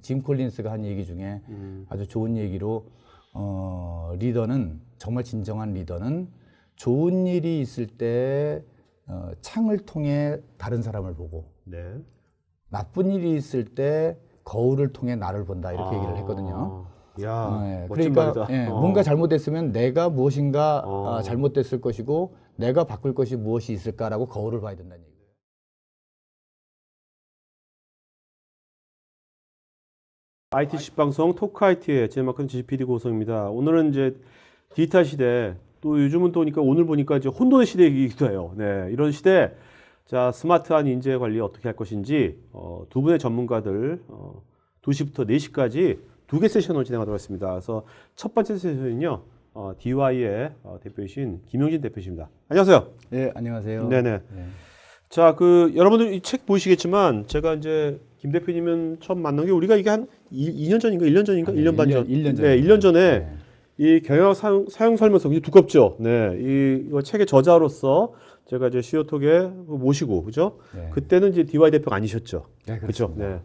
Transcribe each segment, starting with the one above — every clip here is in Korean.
짐 콜린스가 한 얘기 중에 아주 좋은 얘기로 리더는 정말 진정한 리더는 좋은 일이 있을 때 창을 통해 다른 사람을 보고 네. 나쁜 일이 있을 때 거울을 통해 나를 본다 이렇게 얘기를 했거든요. 야, 예, 멋진 그러니까 말이다. 예, 뭔가 잘못됐으면 내가 무엇인가 잘못됐을 것이고 내가 바꿀 것이 무엇이 있을까라고 거울을 봐야 된다는 얘기예요. IT 식방송 토크IT의 제막은 GPD 고성입니다. 오늘은 이제 디지털 시대, 또 요즘은 또 보니까 오늘 보니까 이제 혼돈의 시대이기도 해요. 네, 이런 시대, 자 스마트한 인재 관리 어떻게 할 것인지 두 분의 전문가들 2시부터 4시까지 2개 세션을 진행하도록 하겠습니다. 그래서 첫 번째 세션은요, DY의 대표이신 김용진 대표이십니다. 안녕하세요. 네, 안녕하세요. 네네. 네. 자, 여러분들 이 책 보시겠지만 제가 이제 김 대표님은 처음 만난 게 우리가 이게 한 2년 전인가 1년 전인가 1년 반 전. 1년 전. 네, 1년 전에 이 경영 사용 설명서 굉장히 두껍죠. 네. 이거 책의 저자로서 제가 이제 시어톡에 모시고 그죠? 네. 그때는 이제 DY 대표가 아니셨죠. 네, 그렇죠. 그렇습니다. 네.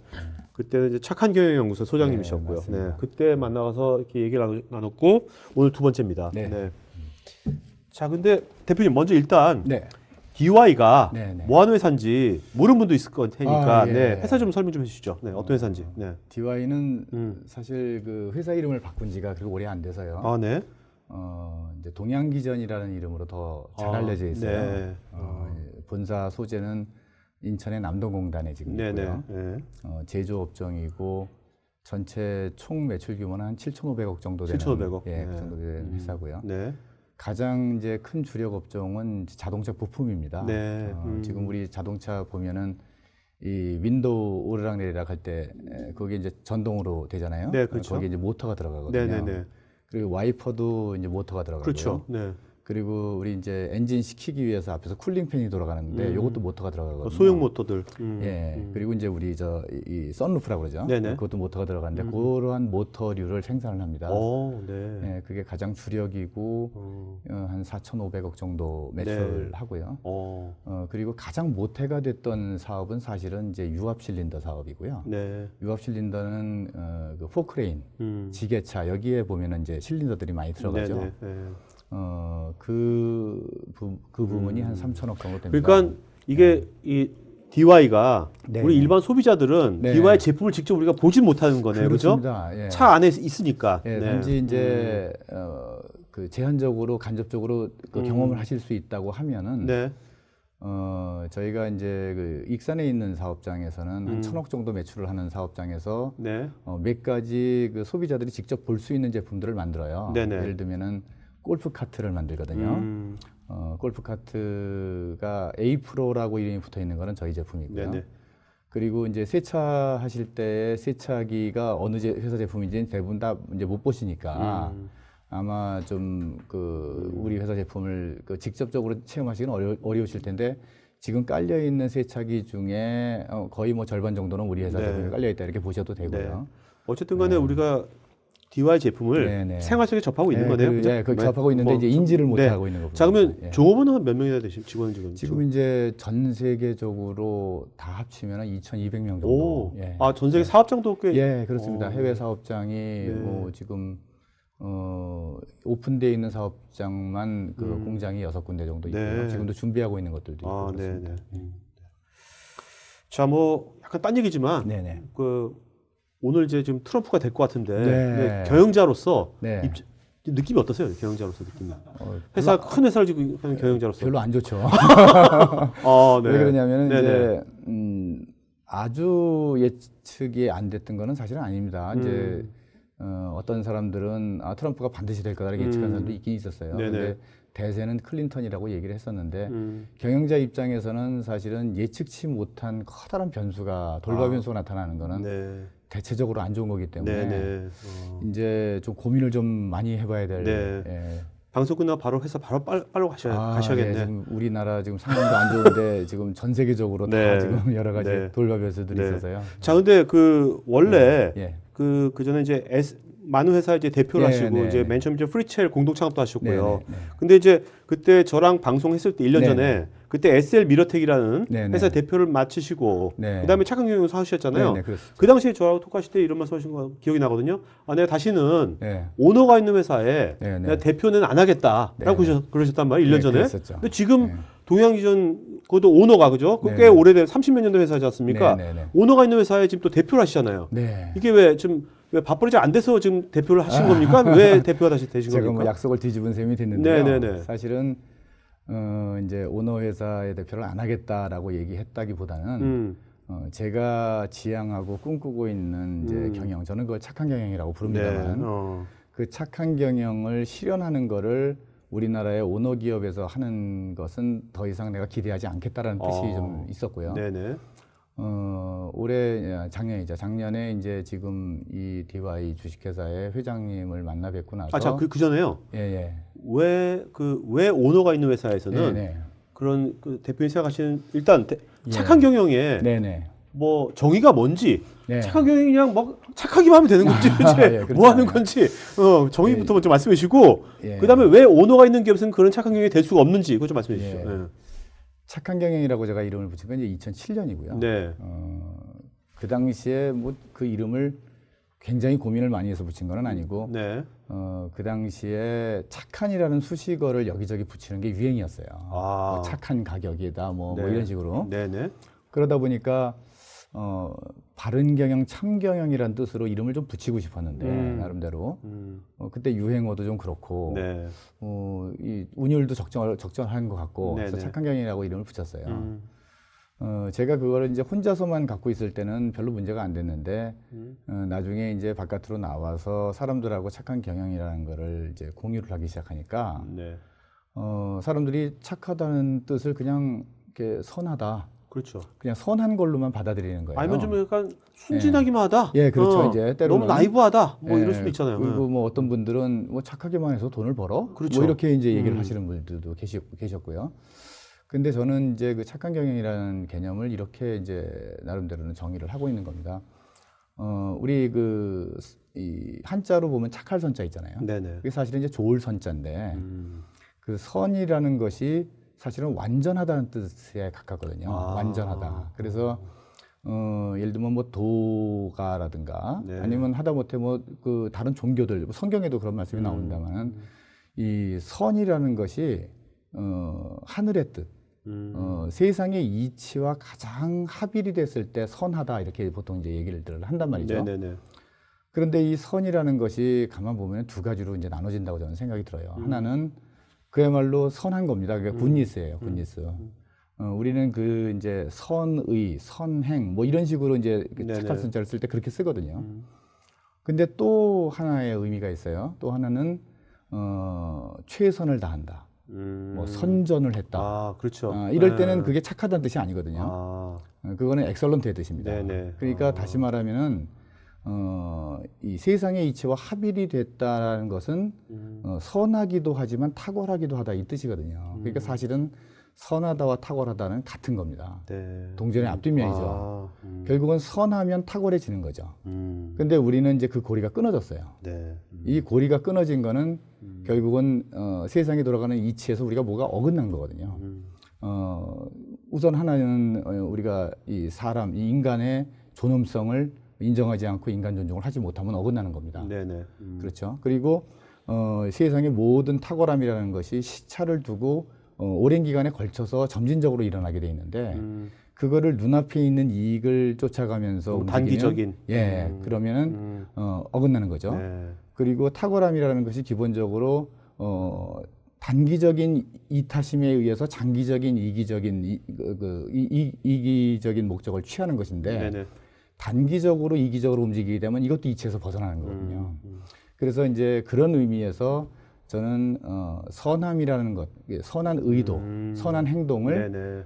그때는 이제 착한 경영연구소 소장님이셨고요. 네, 맞습니다. 네. 그때 만나서 이렇게 얘기를 나눴고 오늘 두 번째입니다. 네. 네. 자, 근데 대표님 먼저 일단 네. DY가 네, 네. 뭐 하는 회사인지 모르는 분도 있을 것 테니까 예. 네, 회사 좀 설명 좀 해주시죠. 네, 어떤 회사인지. 네. DY는 사실 그 회사 이름을 바꾼 지가 그렇게 오래 안 돼서요. 아, 네. 이제 동양기전이라는 이름으로 더 잘 알려져 있어요. 네. 본사 소재는 인천의 남동공단에 지금 있고요. 네. 제조업종이고 전체 총 매출 규모는 한 7,500억 정도 되는 7,500억. 예, 네. 그 정도 되는 회사고요. 네. 가장 이제 큰 주력 업종은 자동차 부품입니다. 네. 지금 우리 자동차 보면은 이 윈도우 오르락내리락 할 때 거기에 이제 전동으로 되잖아요. 네, 그렇죠. 거기에 이제 모터가 들어가거든요. 네. 그리고 와이퍼도 이제 모터가 들어가고요. 그렇죠. 네. 그리고 우리 이제 엔진 식히기 위해서 앞에서 쿨링팬이 돌아가는데 이것도 모터가 들어가거든요. 소형 모터들. 예. 그리고 이제 우리 이 선루프라고 그러죠. 네네. 그것도 모터가 들어가는데 그러한 모터류를 생산을 합니다. 오, 네. 예, 그게 가장 주력이고 한 4,500억 정도 매출을 하고요. 그리고 가장 모태가 됐던 사업은 사실은 이제 유압 실린더 사업이고요. 네. 유압 실린더는 그 포크레인, 지게차 여기에 보면은 이제 실린더들이 많이 들어가죠. 네. 그 부분이 한 3천억 정도 됩니다. 그러니까 이게 이 DY가 네, 우리 네. 일반 소비자들은 네. DY 제품을 직접 우리가 보지 못하는 거네요. 그렇죠? 그렇습니다. 예. 차 안에 있으니까. 예, 네. 단지 이제 그 제한적으로 간접적으로 그 경험을 하실 수 있다고 하면은 네. 저희가 이제 그 익산에 있는 사업장에서는 한 1,000억 정도 매출을 하는 사업장에서 네. 몇 가지 그 소비자들이 직접 볼 수 있는 제품들을 만들어요. 네네. 예를 들면은 골프 카트를 만들거든요. 골프 카트가 A 프로라고 이름이 붙어 있는 거는 저희 제품이고요. 네네. 그리고 이제 세차하실 때 세차기가 어느 회사 제품인지는 대부분 다 이제 못 보시니까 아마 좀 그 우리 회사 제품을 그 직접적으로 체험하시기는 어려우실 텐데 지금 깔려 있는 세차기 중에 거의 뭐 절반 정도는 우리 회사 네. 제품이 깔려 있다 이렇게 보셔도 되고요. 어쨌든 간에 우리가 DY 제품을 생활 속에 접하고 있는 거네요. 그 접하고 있는데 이제 인지를 못 하고 있는 거죠. 자, 그러면 종업원은 몇 명이나 되신 직원은 지금 이제 전 세계적으로 다 합치면 2,200명 정도. 예. 아, 전 세계 사업장도 꽤. 예, 그렇습니다. 해외 사업장이 뭐 지금 오픈되어 있는 사업장만 그 공장이 6군데 정도 있고요. 지금도 준비하고 있는 것들도 있고 그렇습니다. 자, 뭐 약간 딴 얘기지만 네네. 오늘 이제 지금 트럼프가 될 것 같은데 경영자로서 네. 느낌이 어떠세요? 경영자로서 느낌이. 큰 회사를 지금 하는 경영자로서. 별로 안 좋죠. 네. 왜 그러냐면 이제 아주 예측이 안 됐던 거는 사실은 아닙니다. 이제 어떤 사람들은 트럼프가 반드시 될 거다라고 예측한 사람도 있긴 있었어요. 그런데 대세는 클린턴이라고 얘기를 했었는데 경영자 입장에서는 사실은 예측치 못한 커다란 변수가 돌발 변수가 나타나는 거는 대체적으로 안 좋은 거기 때문에 이제 좀 고민을 좀 많이 해봐야 될. 예. 방송 끝나고 바로 회사 바로 빨로 가셔야겠네. 예, 지금 우리나라 지금 상황도 안 좋은데 지금 전 세계적으로 다 지금 여러 가지 돌발 변수들이 있어서요. 자, 근데 원래 그 전에 이제 많은 회사에 이제 대표를 네, 하시고 네, 이제 네. 맨 처음 이제 프리첼 공동 창업도 하셨고요. 네, 네, 네. 근데 이제 그때 저랑 방송했을 때 1년 네, 전에 그때 SL 미러텍이라는 네, 네. 회사 대표를 맡으시고 네. 그다음에 착한 경영사 하셨잖아요. 네, 네, 그렇습니다. 그 당시에 저하고 토크하실 때 이런 말씀하신 거 기억이 나거든요. 아, 내가 다시는 네. 오너가 있는 회사에 네, 네. 내가 대표는 안 하겠다라고 네, 네. 그러셨단 말이에요. 1년 네, 전에. 그랬었죠. 근데 지금 네. 동양기전 그것도 오너가 그죠? 네, 꽤 네. 오래된 30몇 년도 회사지 않습니까? 네, 네, 네. 오너가 있는 회사에 지금 또 대표를 하시잖아요. 네. 이게 왜 지금 왜 밥벌이가 안 돼서 지금 대표를 하신 겁니까? 왜 대표가 다시 되신 제가 겁니까? 뭐 약속을 뒤집은 셈이 됐는데요. 네, 네, 네. 사실은 이제 오너 회사의 대표를 안 하겠다라고 얘기했다기보다는 제가 지향하고 꿈꾸고 있는 이제 경영, 저는 그걸 착한 경영이라고 부릅니다만 네, 그 착한 경영을 실현하는 거를 우리나라의 오너 기업에서 하는 것은 더 이상 내가 기대하지 않겠다라는 뜻이 좀 있었고요. 네네. 올해 작년에 이제 지금 이 DY 주식회사의 회장님을 만나 뵙고 나서 자, 그 전에요. 예, 예. 왜 오너가 있는 회사에서는 네, 네. 그런 그 대표님 생각하시는 일단 예. 착한 경영에 네, 네. 뭐 정의가 뭔지 네. 착한 경영이 그냥 막 착하기만 하면 되는 건지 도대체 예, 그렇지 뭐 하는 않아요. 건지 정의부터 먼저 말씀해 주시고 예. 그다음에 왜 오너가 있는 기업에서는 그런 착한 경영이 될 수가 없는지 그거 좀 말씀해 주시죠. 예. 예. 착한 경영이라고 제가 이름을 붙인 건 이제 2007년이고요. 네. 그 당시에 뭐 그 이름을 굉장히 고민을 많이 해서 붙인 건 아니고 네. 그 당시에 착한이라는 수식어를 여기저기 붙이는 게 유행이었어요. 아. 뭐 착한 가격이다 뭐 네. 이런 식으로. 네네. 그러다 보니까 바른 경영, 참 경영이라는 뜻으로 이름을 좀 붙이고 싶었는데 나름대로 그때 유행어도 좀 그렇고 네. 이 운율도 적절한 것 같고 그래서 네네. 착한 경영이라고 이름을 붙였어요. 제가 그거를 이제 혼자서만 갖고 있을 때는 별로 문제가 안 됐는데 나중에 이제 바깥으로 나와서 사람들하고 착한 경영이라는 거를 이제 공유를 하기 시작하니까 네. 사람들이 착하다는 뜻을 그냥 이렇게 선하다. 그렇죠. 그냥 선한 걸로만 받아들이는 거예요. 아니면 좀 약간 순진하기만 하다. 예, 그렇죠. 이제 때로는 너무 나이브하다. 뭐 예, 이럴 수도 있잖아요. 그리고 뭐 어떤 분들은 뭐 착하게만 해서 돈을 벌어? 그렇죠. 뭐 이렇게 이제 얘기를 하시는 분들도 계셨고요. 근데 저는 이제 그 착한 경영이라는 개념을 이렇게 이제 나름대로는 정의를 하고 있는 겁니다. 우리 이 한자로 보면 착할 선자 있잖아요. 네네. 그게 사실은 이제 좋을 선자인데 그 선이라는 것이 사실은 완전하다는 뜻에 가깝거든요. 완전하다. 그래서 예를 들면 뭐 도가라든가 네. 아니면 하다못해 뭐 그 다른 종교들 뭐 성경에도 그런 말씀이 나옵니다만은 이 선이라는 것이 하늘의 뜻, 세상의 이치와 가장 합일이 됐을 때 선하다 이렇게 보통 이제 얘기를 한단 말이죠. 네네네. 그런데 이 선이라는 것이 가만 보면 두 가지로 이제 나눠진다고 저는 생각이 들어요. 하나는 그야말로 선한 겁니다. 그러니까 굿니스예요, 굿니스. 우리는 그 이제 선의, 선행 뭐 이런 식으로 이제 착할 선자를 쓸 때 그렇게 쓰거든요. 근데 또 하나의 의미가 있어요. 또 하나는 최선을 다한다. 뭐 선전을 했다. 아, 그렇죠. 이럴 때는 그게 착하다는 뜻이 아니거든요. 그거는 엑설런트의 뜻입니다. 네네. 그러니까 다시 말하면은 이 세상의 이치와 합일이 됐다라는 것은 선하기도 하지만 탁월하기도 하다 이 뜻이거든요. 그러니까 사실은 선하다와 탁월하다는 같은 겁니다. 네. 동전의 앞뒷면이죠. 결국은 선하면 탁월해지는 거죠. 근데 우리는 이제 그 고리가 끊어졌어요. 네. 이 고리가 끊어진 거는 결국은 세상이 돌아가는 이치에서 우리가 뭐가 어긋난 거거든요. 우선 하나는 우리가 이 인간의 존엄성을 인정하지 않고 인간 존중을 하지 못하면 어긋나는 겁니다. 네네. 그렇죠. 그리고 세상의 모든 탁월함이라는 것이 시차를 두고 오랜 기간에 걸쳐서 점진적으로 일어나게 돼 있는데 그거를 눈앞에 있는 이익을 쫓아가면서 단기적인. 그러면은 어긋나는 거죠. 네. 그리고 탁월함이라는 것이 기본적으로 단기적인 이타심에 의해서 장기적인 이기적인 목적을 취하는 것인데 네네. 단기적으로 이기적으로 움직이게 되면 이것도 이치에서 벗어나는 거거든요. 그래서 이제 그런 의미에서 저는 선함이라는 것, 선한 의도, 선한 행동을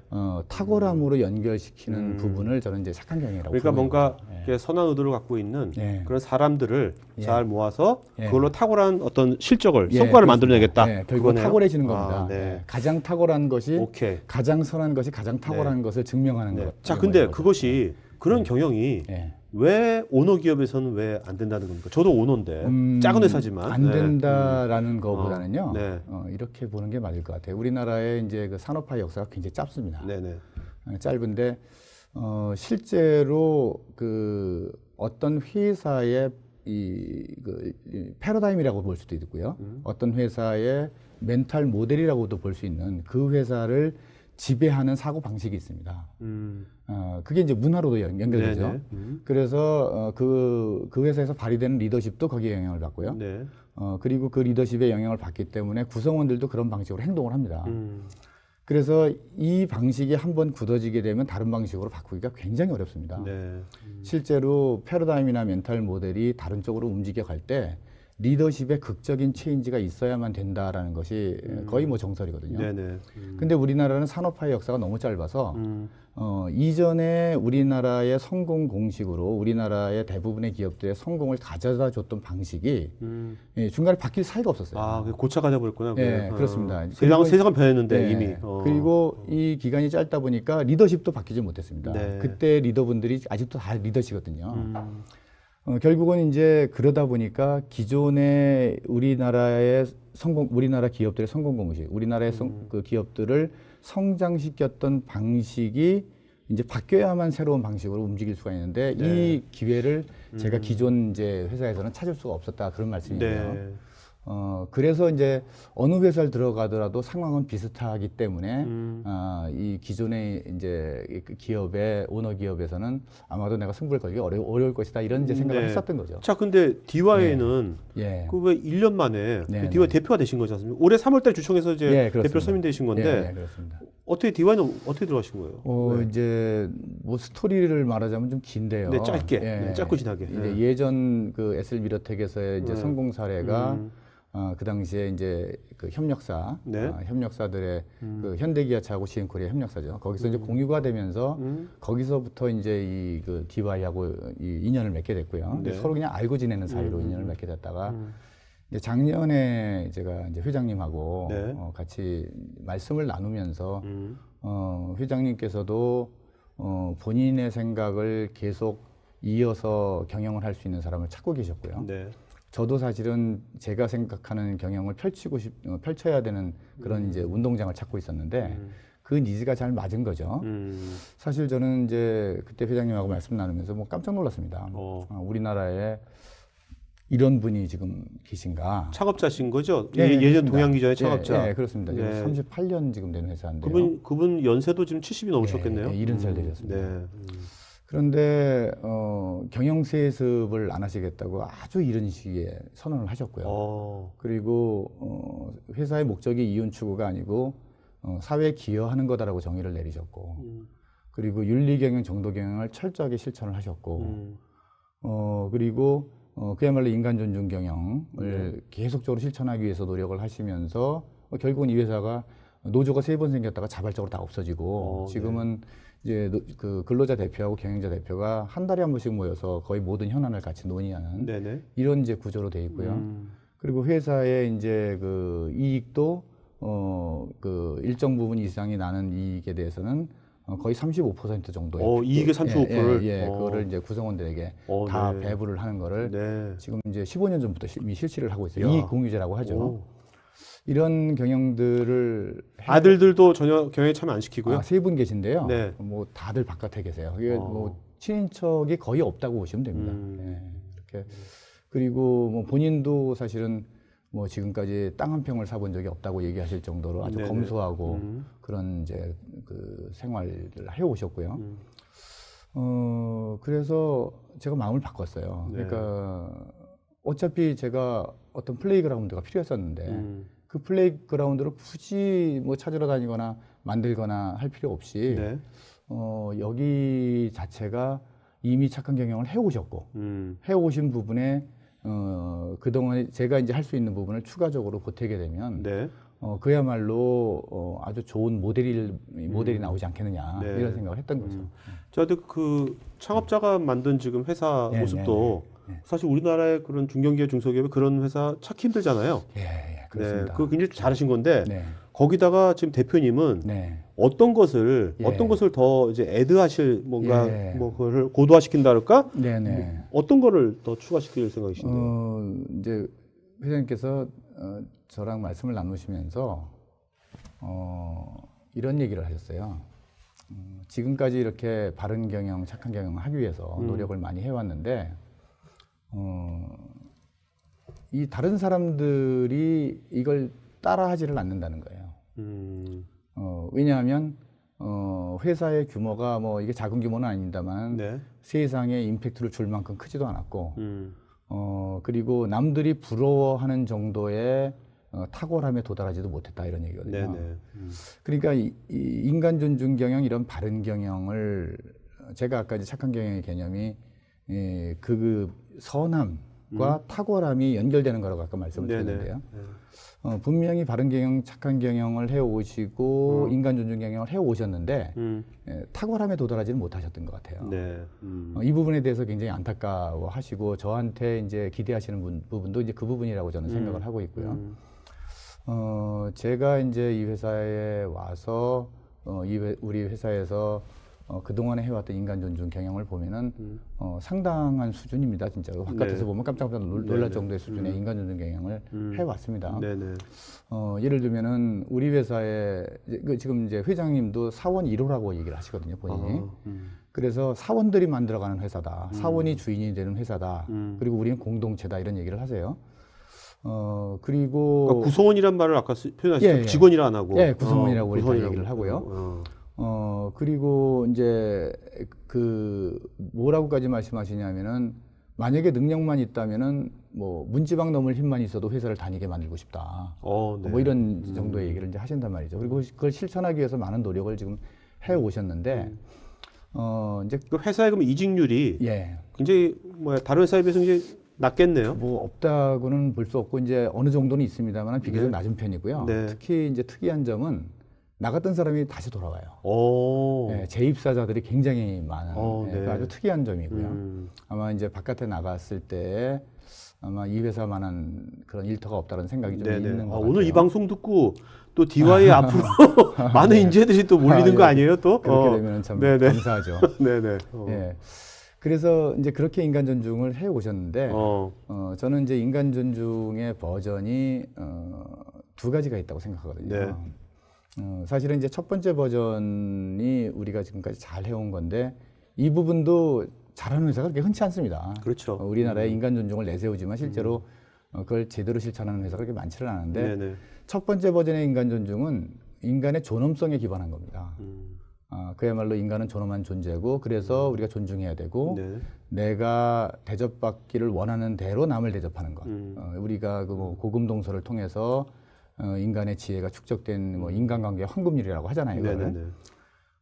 탁월함으로 연결시키는 부분을 저는 이제 착한 경영이라고 그러니까 뭔가 네. 이렇게 선한 의도를 갖고 있는 네. 그런 사람들을 예. 잘 모아서 예. 그걸로 탁월한 어떤 실적을, 예, 성과를 그렇습니다. 만들어내겠다. 네, 결국 그거네요. 탁월해지는 겁니다. 아, 네. 네. 가장 탁월한 것이 오케이. 가장 선한 것이 가장 탁월한 것을 증명하는 네. 것. 자, 근데 거죠. 그것이 그런 경영이 네. 왜 오너 기업에서는 왜 안 된다는 겁니까? 저도 오너인데 작은 회사지만 안 된다라는 거보다는요. 네. 이렇게 보는 게 맞을 것 같아요. 우리나라의 이제 그 산업화 역사가 굉장히 짧습니다. 네네. 짧은데 실제로 그 어떤 회사의 이 패러다임이라고 볼 수도 있고요. 어떤 회사의 멘탈 모델이라고도 볼 수 있는 그 회사를 지배하는 사고 방식이 있습니다. 그게 이제 문화로도 연결되죠. 그래서 그 회사에서 발휘되는 리더십도 거기에 영향을 받고요. 네. 그리고 그 리더십에 영향을 받기 때문에 구성원들도 그런 방식으로 행동을 합니다. 그래서 이 방식이 한번 굳어지게 되면 다른 방식으로 바꾸기가 굉장히 어렵습니다. 네. 실제로 패러다임이나 멘탈 모델이 다른 쪽으로 움직여 갈 때 리더십의 극적인 체인지가 있어야만 된다라는 것이 거의 뭐 정설이거든요. 네네. 근데 우리나라는 산업화의 역사가 너무 짧아서 이전에 우리나라의 성공 공식으로 우리나라의 대부분의 기업들의 성공을 가져다 줬던 방식이 중간에 바뀔 사이가 없었어요. 아, 고쳐가자 버렸구나. 네, 그렇습니다. 세상은 변했는데 네, 이미. 그리고 이 기간이 짧다 보니까 리더십도 바뀌지 못했습니다. 네. 그때 리더분들이 아직도 다 리더시거든요. 결국은 이제 그러다 보니까 기존의 우리나라 기업들의 성공 공식, 우리나라의 그 기업들을 성장시켰던 방식이 이제 바뀌어야만 새로운 방식으로 움직일 수가 있는데 이 기회를 제가 기존 이제 회사에서는 찾을 수가 없었다 그런 말씀이고요. 네. 그래서 이제 어느 회사를 들어가더라도 상황은 비슷하기 때문에 이 기존의 이제 기업의 오너 기업에서는 아마도 내가 승부를 걸기 어려울 것이다 이런 이제 생각을 했었던 거죠. 자, 근데 DY는 예. 그 왜 1년 만에 네, DY 대표가 되신 거지 않습니까? 올해 3월달 주총에서 이제 예, 대표 그렇습니다. 선임되신 건데 예, 그렇습니다. 어떻게 DY는 어떻게 들어가신 거예요? 이제 뭐 스토리를 말하자면 좀 긴데요. 네, 짧게, 네, 짧고 진하게. 이제 예전 그 SL 미러텍에서의 이제 성공 사례가 그 당시에 이제 그 협력사, 네. 협력사들의 그 현대기아차하고 GM코리아 협력사죠. 거기서 이제 공유가 되면서 거기서부터 이제 이 그 DY하고 이 인연을 맺게 됐고요. 네. 서로 그냥 알고 지내는 사이로 인연을 맺게 됐다가 이제 작년에 제가 이제 회장님하고 네. 같이 말씀을 나누면서 회장님께서도 본인의 생각을 계속 이어서 경영을 할 수 있는 사람을 찾고 계셨고요. 네. 저도 사실은 제가 생각하는 경영을 펼쳐야 되는 그런 이제 운동장을 찾고 있었는데 그 니즈가 잘 맞은 거죠. 사실 저는 이제 그때 회장님하고 말씀 나누면서 뭐 깜짝 놀랐습니다. 우리나라에 이런 분이 지금 계신가? 창업자신 거죠? 네, 예전 그렇습니다. 동양기전의 창업자. 네, 그렇습니다. 네. 38년 지금 된 회사인데요. 그분 연세도 지금 70이 넘으셨겠네요. 네, 70살 되셨습니다. 네. 그런데 경영 세습을 안 하시겠다고 아주 이른 시기에 선언을 하셨고요. 그리고 회사의 목적이 이윤 추구가 아니고 사회에 기여하는 거다라고 정의를 내리셨고, 그리고 윤리 경영, 정도 경영을 철저하게 실천을 하셨고, 그리고 그야말로 인간 존중 경영을 계속적으로 실천하기 위해서 노력을 하시면서 결국은 이 회사가 노조가 3번 생겼다가 자발적으로 다 없어지고 지금은 이제 그 근로자 대표하고 경영자 대표가 한 달에 한 번씩 모여서 거의 모든 현안을 같이 논의하는 네네. 이런 이제 구조로 돼 있고요. 그리고 회사의 이제 그 이익도 그 일정 부분 이상이 나는 이익에 대해서는 거의 35% 정도의 이익의 35%를 그거를 이제 구성원들에게 다 네. 배부를 하는 거를 네. 지금 이제 15년 전부터 이미 실시를 하고 있어요. 야. 이익 공유제라고 하죠. 이런 경영들을 아들들도 전혀 경영에 참여 안 시키고요. 3분 계신데요. 네. 뭐 다들 바깥에 계세요. 이게 뭐 친인척이 거의 없다고 보시면 됩니다. 이렇게 그리고 뭐 본인도 사실은 뭐 지금까지 땅 한 평을 사본 적이 없다고 얘기하실 정도로 아주 네네. 검소하고 그런 이제 그 생활을 해오셨고요. 그래서 제가 마음을 바꿨어요. 네. 그러니까 어차피 제가 어떤 플레이그라운드가 필요했었는데 그 플레이그라운드를 굳이 뭐 찾으러 다니거나 만들거나 할 필요 없이 네. 여기 자체가 이미 착한 경영을 해오셨고 해오신 부분에 그동안 제가 이제 할 수 있는 부분을 추가적으로 보태게 되면 네. 그야말로 아주 좋은 모델이 나오지 않겠느냐 네. 이런 생각을 했던 거죠. 저도 그 창업자가 만든 지금 회사 네, 모습도 사실 우리나라의 그런 중견기업, 중소기업의 그런 회사 찾기 힘들잖아요. 예, 그렇습니다. 그거 굉장히 잘하신 건데 네. 거기다가 지금 대표님은 네. 어떤 것을 예. 어떤 것을 더 이제 애드하실 뭔가 예. 뭐 그거를 고도화시킨다 그럴까? 네네. 어떤 거를 더 추가시킬 생각이신데요? 이제 회장님께서 저랑 말씀을 나누시면서 이런 얘기를 하셨어요. 지금까지 이렇게 바른 경영, 착한 경영을 하기 위해서 노력을 많이 해왔는데 이 다른 사람들이 이걸 따라하지를 않는다는 거예요. 왜냐하면 회사의 규모가 뭐 이게 작은 규모는 아닙니다만 네. 세상에 임팩트를 줄 만큼 크지도 않았고 그리고 남들이 부러워하는 정도의 탁월함에 도달하지도 못했다 이런 얘기거든요. 네네. 그러니까 이 인간 존중 경영 이런 바른 경영을 제가 아까 이제 착한 경영의 개념이 그 선함과 탁월함이 연결되는 거라고 아까 말씀을 드렸는데요. 분명히 바른 경영, 착한 경영을 해오시고 인간 존중 경영을 해오셨는데 탁월함에 도달하지는 못하셨던 것 같아요. 네. 이 부분에 대해서 굉장히 안타까워하시고 저한테 이제 기대하시는 부분도 이제 그 부분이라고 저는 생각을 하고 있고요. 제가 이제 이 회사에 와서 우리 회사에서 그동안에 해왔던 인간 존중 경영을 보면은 상당한 수준입니다. 진짜 바깥에서 보면 깜짝깜짝 놀랄 정도의 수준의 인간 존중 경영을 해왔습니다. 네네. 예를 들면은 우리 회사에 지금 이제 회장님도 사원 1호라고 얘기를 하시거든요, 본인이. 그래서 사원들이 만들어가는 회사다. 사원이 주인이 되는 회사다. 그리고 우리는 공동체다 이런 얘기를 하세요. 그리고 그러니까 구성원이란 말을 아까 표현하셨죠. 예, 예. 직원이라 안 하고. 예, 구성원이라고 우리 다 구성원이라고. 얘기를 하고요. 그리고 이제 그 뭐라고까지 말씀하시냐면은 만약에 능력만 있다면은 뭐 문지방 넘을 힘만 있어도 회사를 다니게 만들고 싶다. 네. 뭐 이런 정도의 얘기를 이제 하신단 말이죠. 그리고 그걸 실천하기 위해서 많은 노력을 지금 해 오셨는데 이제 그 회사의 그럼 이직률이 예. 굉장히 뭐 다른 회사에 비해서 굉장히 낮겠네요. 뭐 없다고는 볼 수 없고 이제 어느 정도는 있습니다만 비교적 낮은 편이고요. 네. 특히 이제 특이한 점은 나갔던 사람이 다시 돌아와요. 오. 네, 재입사자들이 굉장히 많은 네. 아주 특이한 점이고요. 아마 이제 바깥에 나갔을 때 아마 이 회사만한 그런 일터가 없다는 생각이 좀 네네. 있는 것 같아요. 오늘 이 방송 듣고 또 DY 앞으로 많은 인재들이 또 몰리는 거 아니에요, 또? 그렇게 되면 참 네네. 감사하죠. 네네. 예. 그래서 이제 그렇게 인간 존중을 해 오셨는데 저는 이제 인간 존중의 버전이 두 가지가 있다고 생각하거든요. 네. 사실은 이제 첫 번째 버전이 우리가 지금까지 잘 해온 건데 이 부분도 잘하는 회사가 그렇게 흔치 않습니다. 그렇죠. 우리나라에 인간 존중을 내세우지만 실제로 그걸 제대로 실천하는 회사가 그렇게 많지는 않은데 네네. 첫 번째 버전의 인간 존중은 인간의 존엄성에 기반한 겁니다. 그야말로 인간은 존엄한 존재고 그래서 우리가 존중해야 되고 네. 내가 대접받기를 원하는 대로 남을 대접하는 것. 우리가 그 뭐 고금동서를 통해서 인간의 지혜가 축적된 뭐 인간관계 황금률이라고 하잖아요. 이거를. 네네네.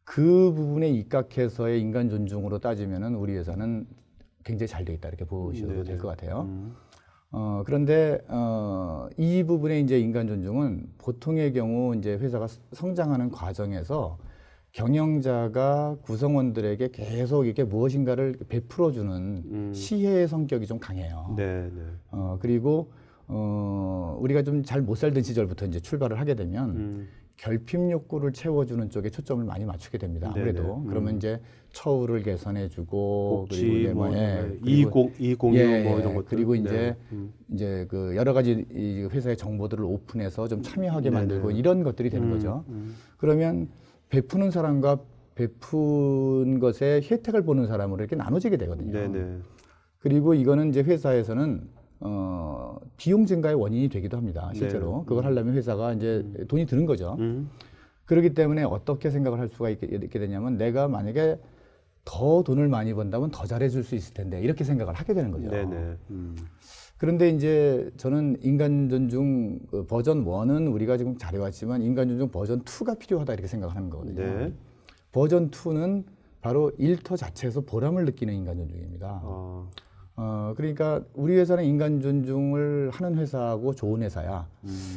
그 부분에 입각해서의 인간 존중으로 따지면은 우리 회사는 굉장히 잘 돼 있다 이렇게 보셔도 될 것 같아요. 그런데 이 부분에 이제 인간 존중은 보통의 경우 이제 회사가 성장하는 과정에서 경영자가 구성원들에게 계속 이렇게 무엇인가를 베풀어주는 시혜의 성격이 좀 강해요. 네네. 그리고 우리가 좀 잘 못 살던 시절부터 이제 출발을 하게 되면 결핍 욕구를 채워주는 쪽에 초점을 많이 맞추게 됩니다. 아무래도 그러면 이제 처우를 개선해주고 복지, 그리고 이제 뭐, 그리고 이익공유 뭐 이런 것들. 그리고 네. 이제 그 여러 가지 이 회사의 정보들을 오픈해서 좀 참여하게 만들고 이런 것들이 되는 거죠. 그러면 베푸는 사람과 베푼 것에 혜택을 보는 사람으로 이렇게 나눠지게 되거든요. 네네. 그리고 이거는 이제 회사에서는 비용 증가의 원인이 되기도 합니다. 실제로 그걸 하려면 회사가 이제 돈이 드는 거죠. 그렇기 때문에 어떻게 생각을 할 수가 있게 되냐면 내가 만약에 더 돈을 많이 번다면 더 잘해줄 수 있을 텐데 이렇게 생각을 하게 되는 거죠. 네네. 그런데 이제 저는 인간 존중 버전 1은 우리가 지금 잘해왔지만 인간 존중 버전 2가 필요하다 이렇게 생각하는 거거든요. 네. 버전 2는 바로 일터 자체에서 보람을 느끼는 인간 존중입니다. 그러니까 우리 회사는 인간 존중을 하는 회사고 좋은 회사야.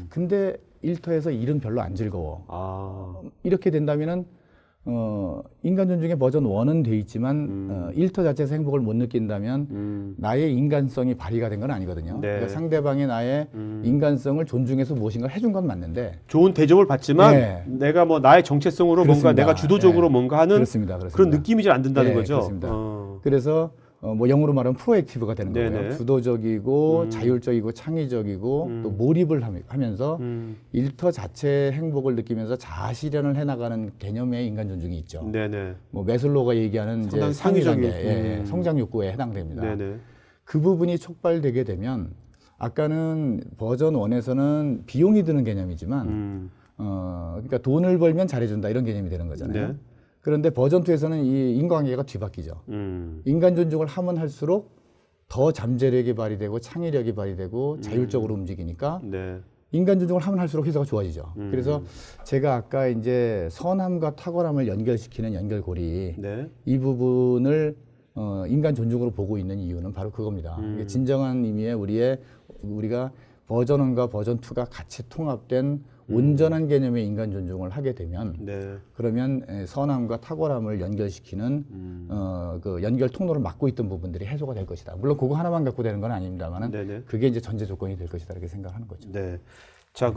근데 일터에서 일은 별로 안 즐거워. 이렇게 된다면은 인간 존중의 버전 1은 돼 있지만 일터 자체에서 행복을 못 느낀다면 나의 인간성이 발휘가 된 건 아니거든요. 네. 그러니까 상대방이 나의 인간성을 존중해서 무엇인가 해준 건 맞는데 좋은 대접을 받지만 네. 내가 뭐 나의 정체성으로 그렇습니다. 뭔가 내가 주도적으로 네. 뭔가 하는 그렇습니다. 그런 느낌이 잘 안 든다는 네, 거죠. 그렇습니다. 그래서 뭐 영어로 말하면 프로액티브가 되는 네네. 거고요. 주도적이고 자율적이고 창의적이고 또 몰입을 하면서 일터 자체의 행복을 느끼면서 자아실현을 해나가는 개념의 인간 존중이 있죠. 네네. 뭐 메슬로가 얘기하는 이제 상당히 상위 단계, 창의적인, 성장 욕구에 해당됩니다. 네네. 그 부분이 촉발되게 되면 아까는 버전 1에서는 비용이 드는 개념이지만 그러니까 돈을 벌면 잘해준다 이런 개념이 되는 거잖아요. 네. 그런데 버전 2에서는 이 인과관계가 뒤바뀌죠. 인간 존중을 하면 할수록 더 잠재력이 발휘되고 창의력이 발휘되고 자율적으로 움직이니까 네. 인간 존중을 하면 할수록 회사가 좋아지죠. 그래서 제가 아까 이제 선함과 탁월함을 연결시키는 연결고리 네. 이 부분을 인간 존중으로 보고 있는 이유는 바로 그겁니다. 이게 진정한 의미의 우리가 버전 1과 버전 2가 같이 통합된 온전한 개념의 인간 존중을 하게 되면 네. 그러면 선함과 탁월함을 연결시키는 그 연결 통로를 막고 있던 부분들이 해소가 될 것이다. 물론 그거 하나만 갖고 되는 건 아닙니다만은 네네. 그게 이제 전제 조건이 될 것이다 이렇게 생각하는 거죠. 네. 자,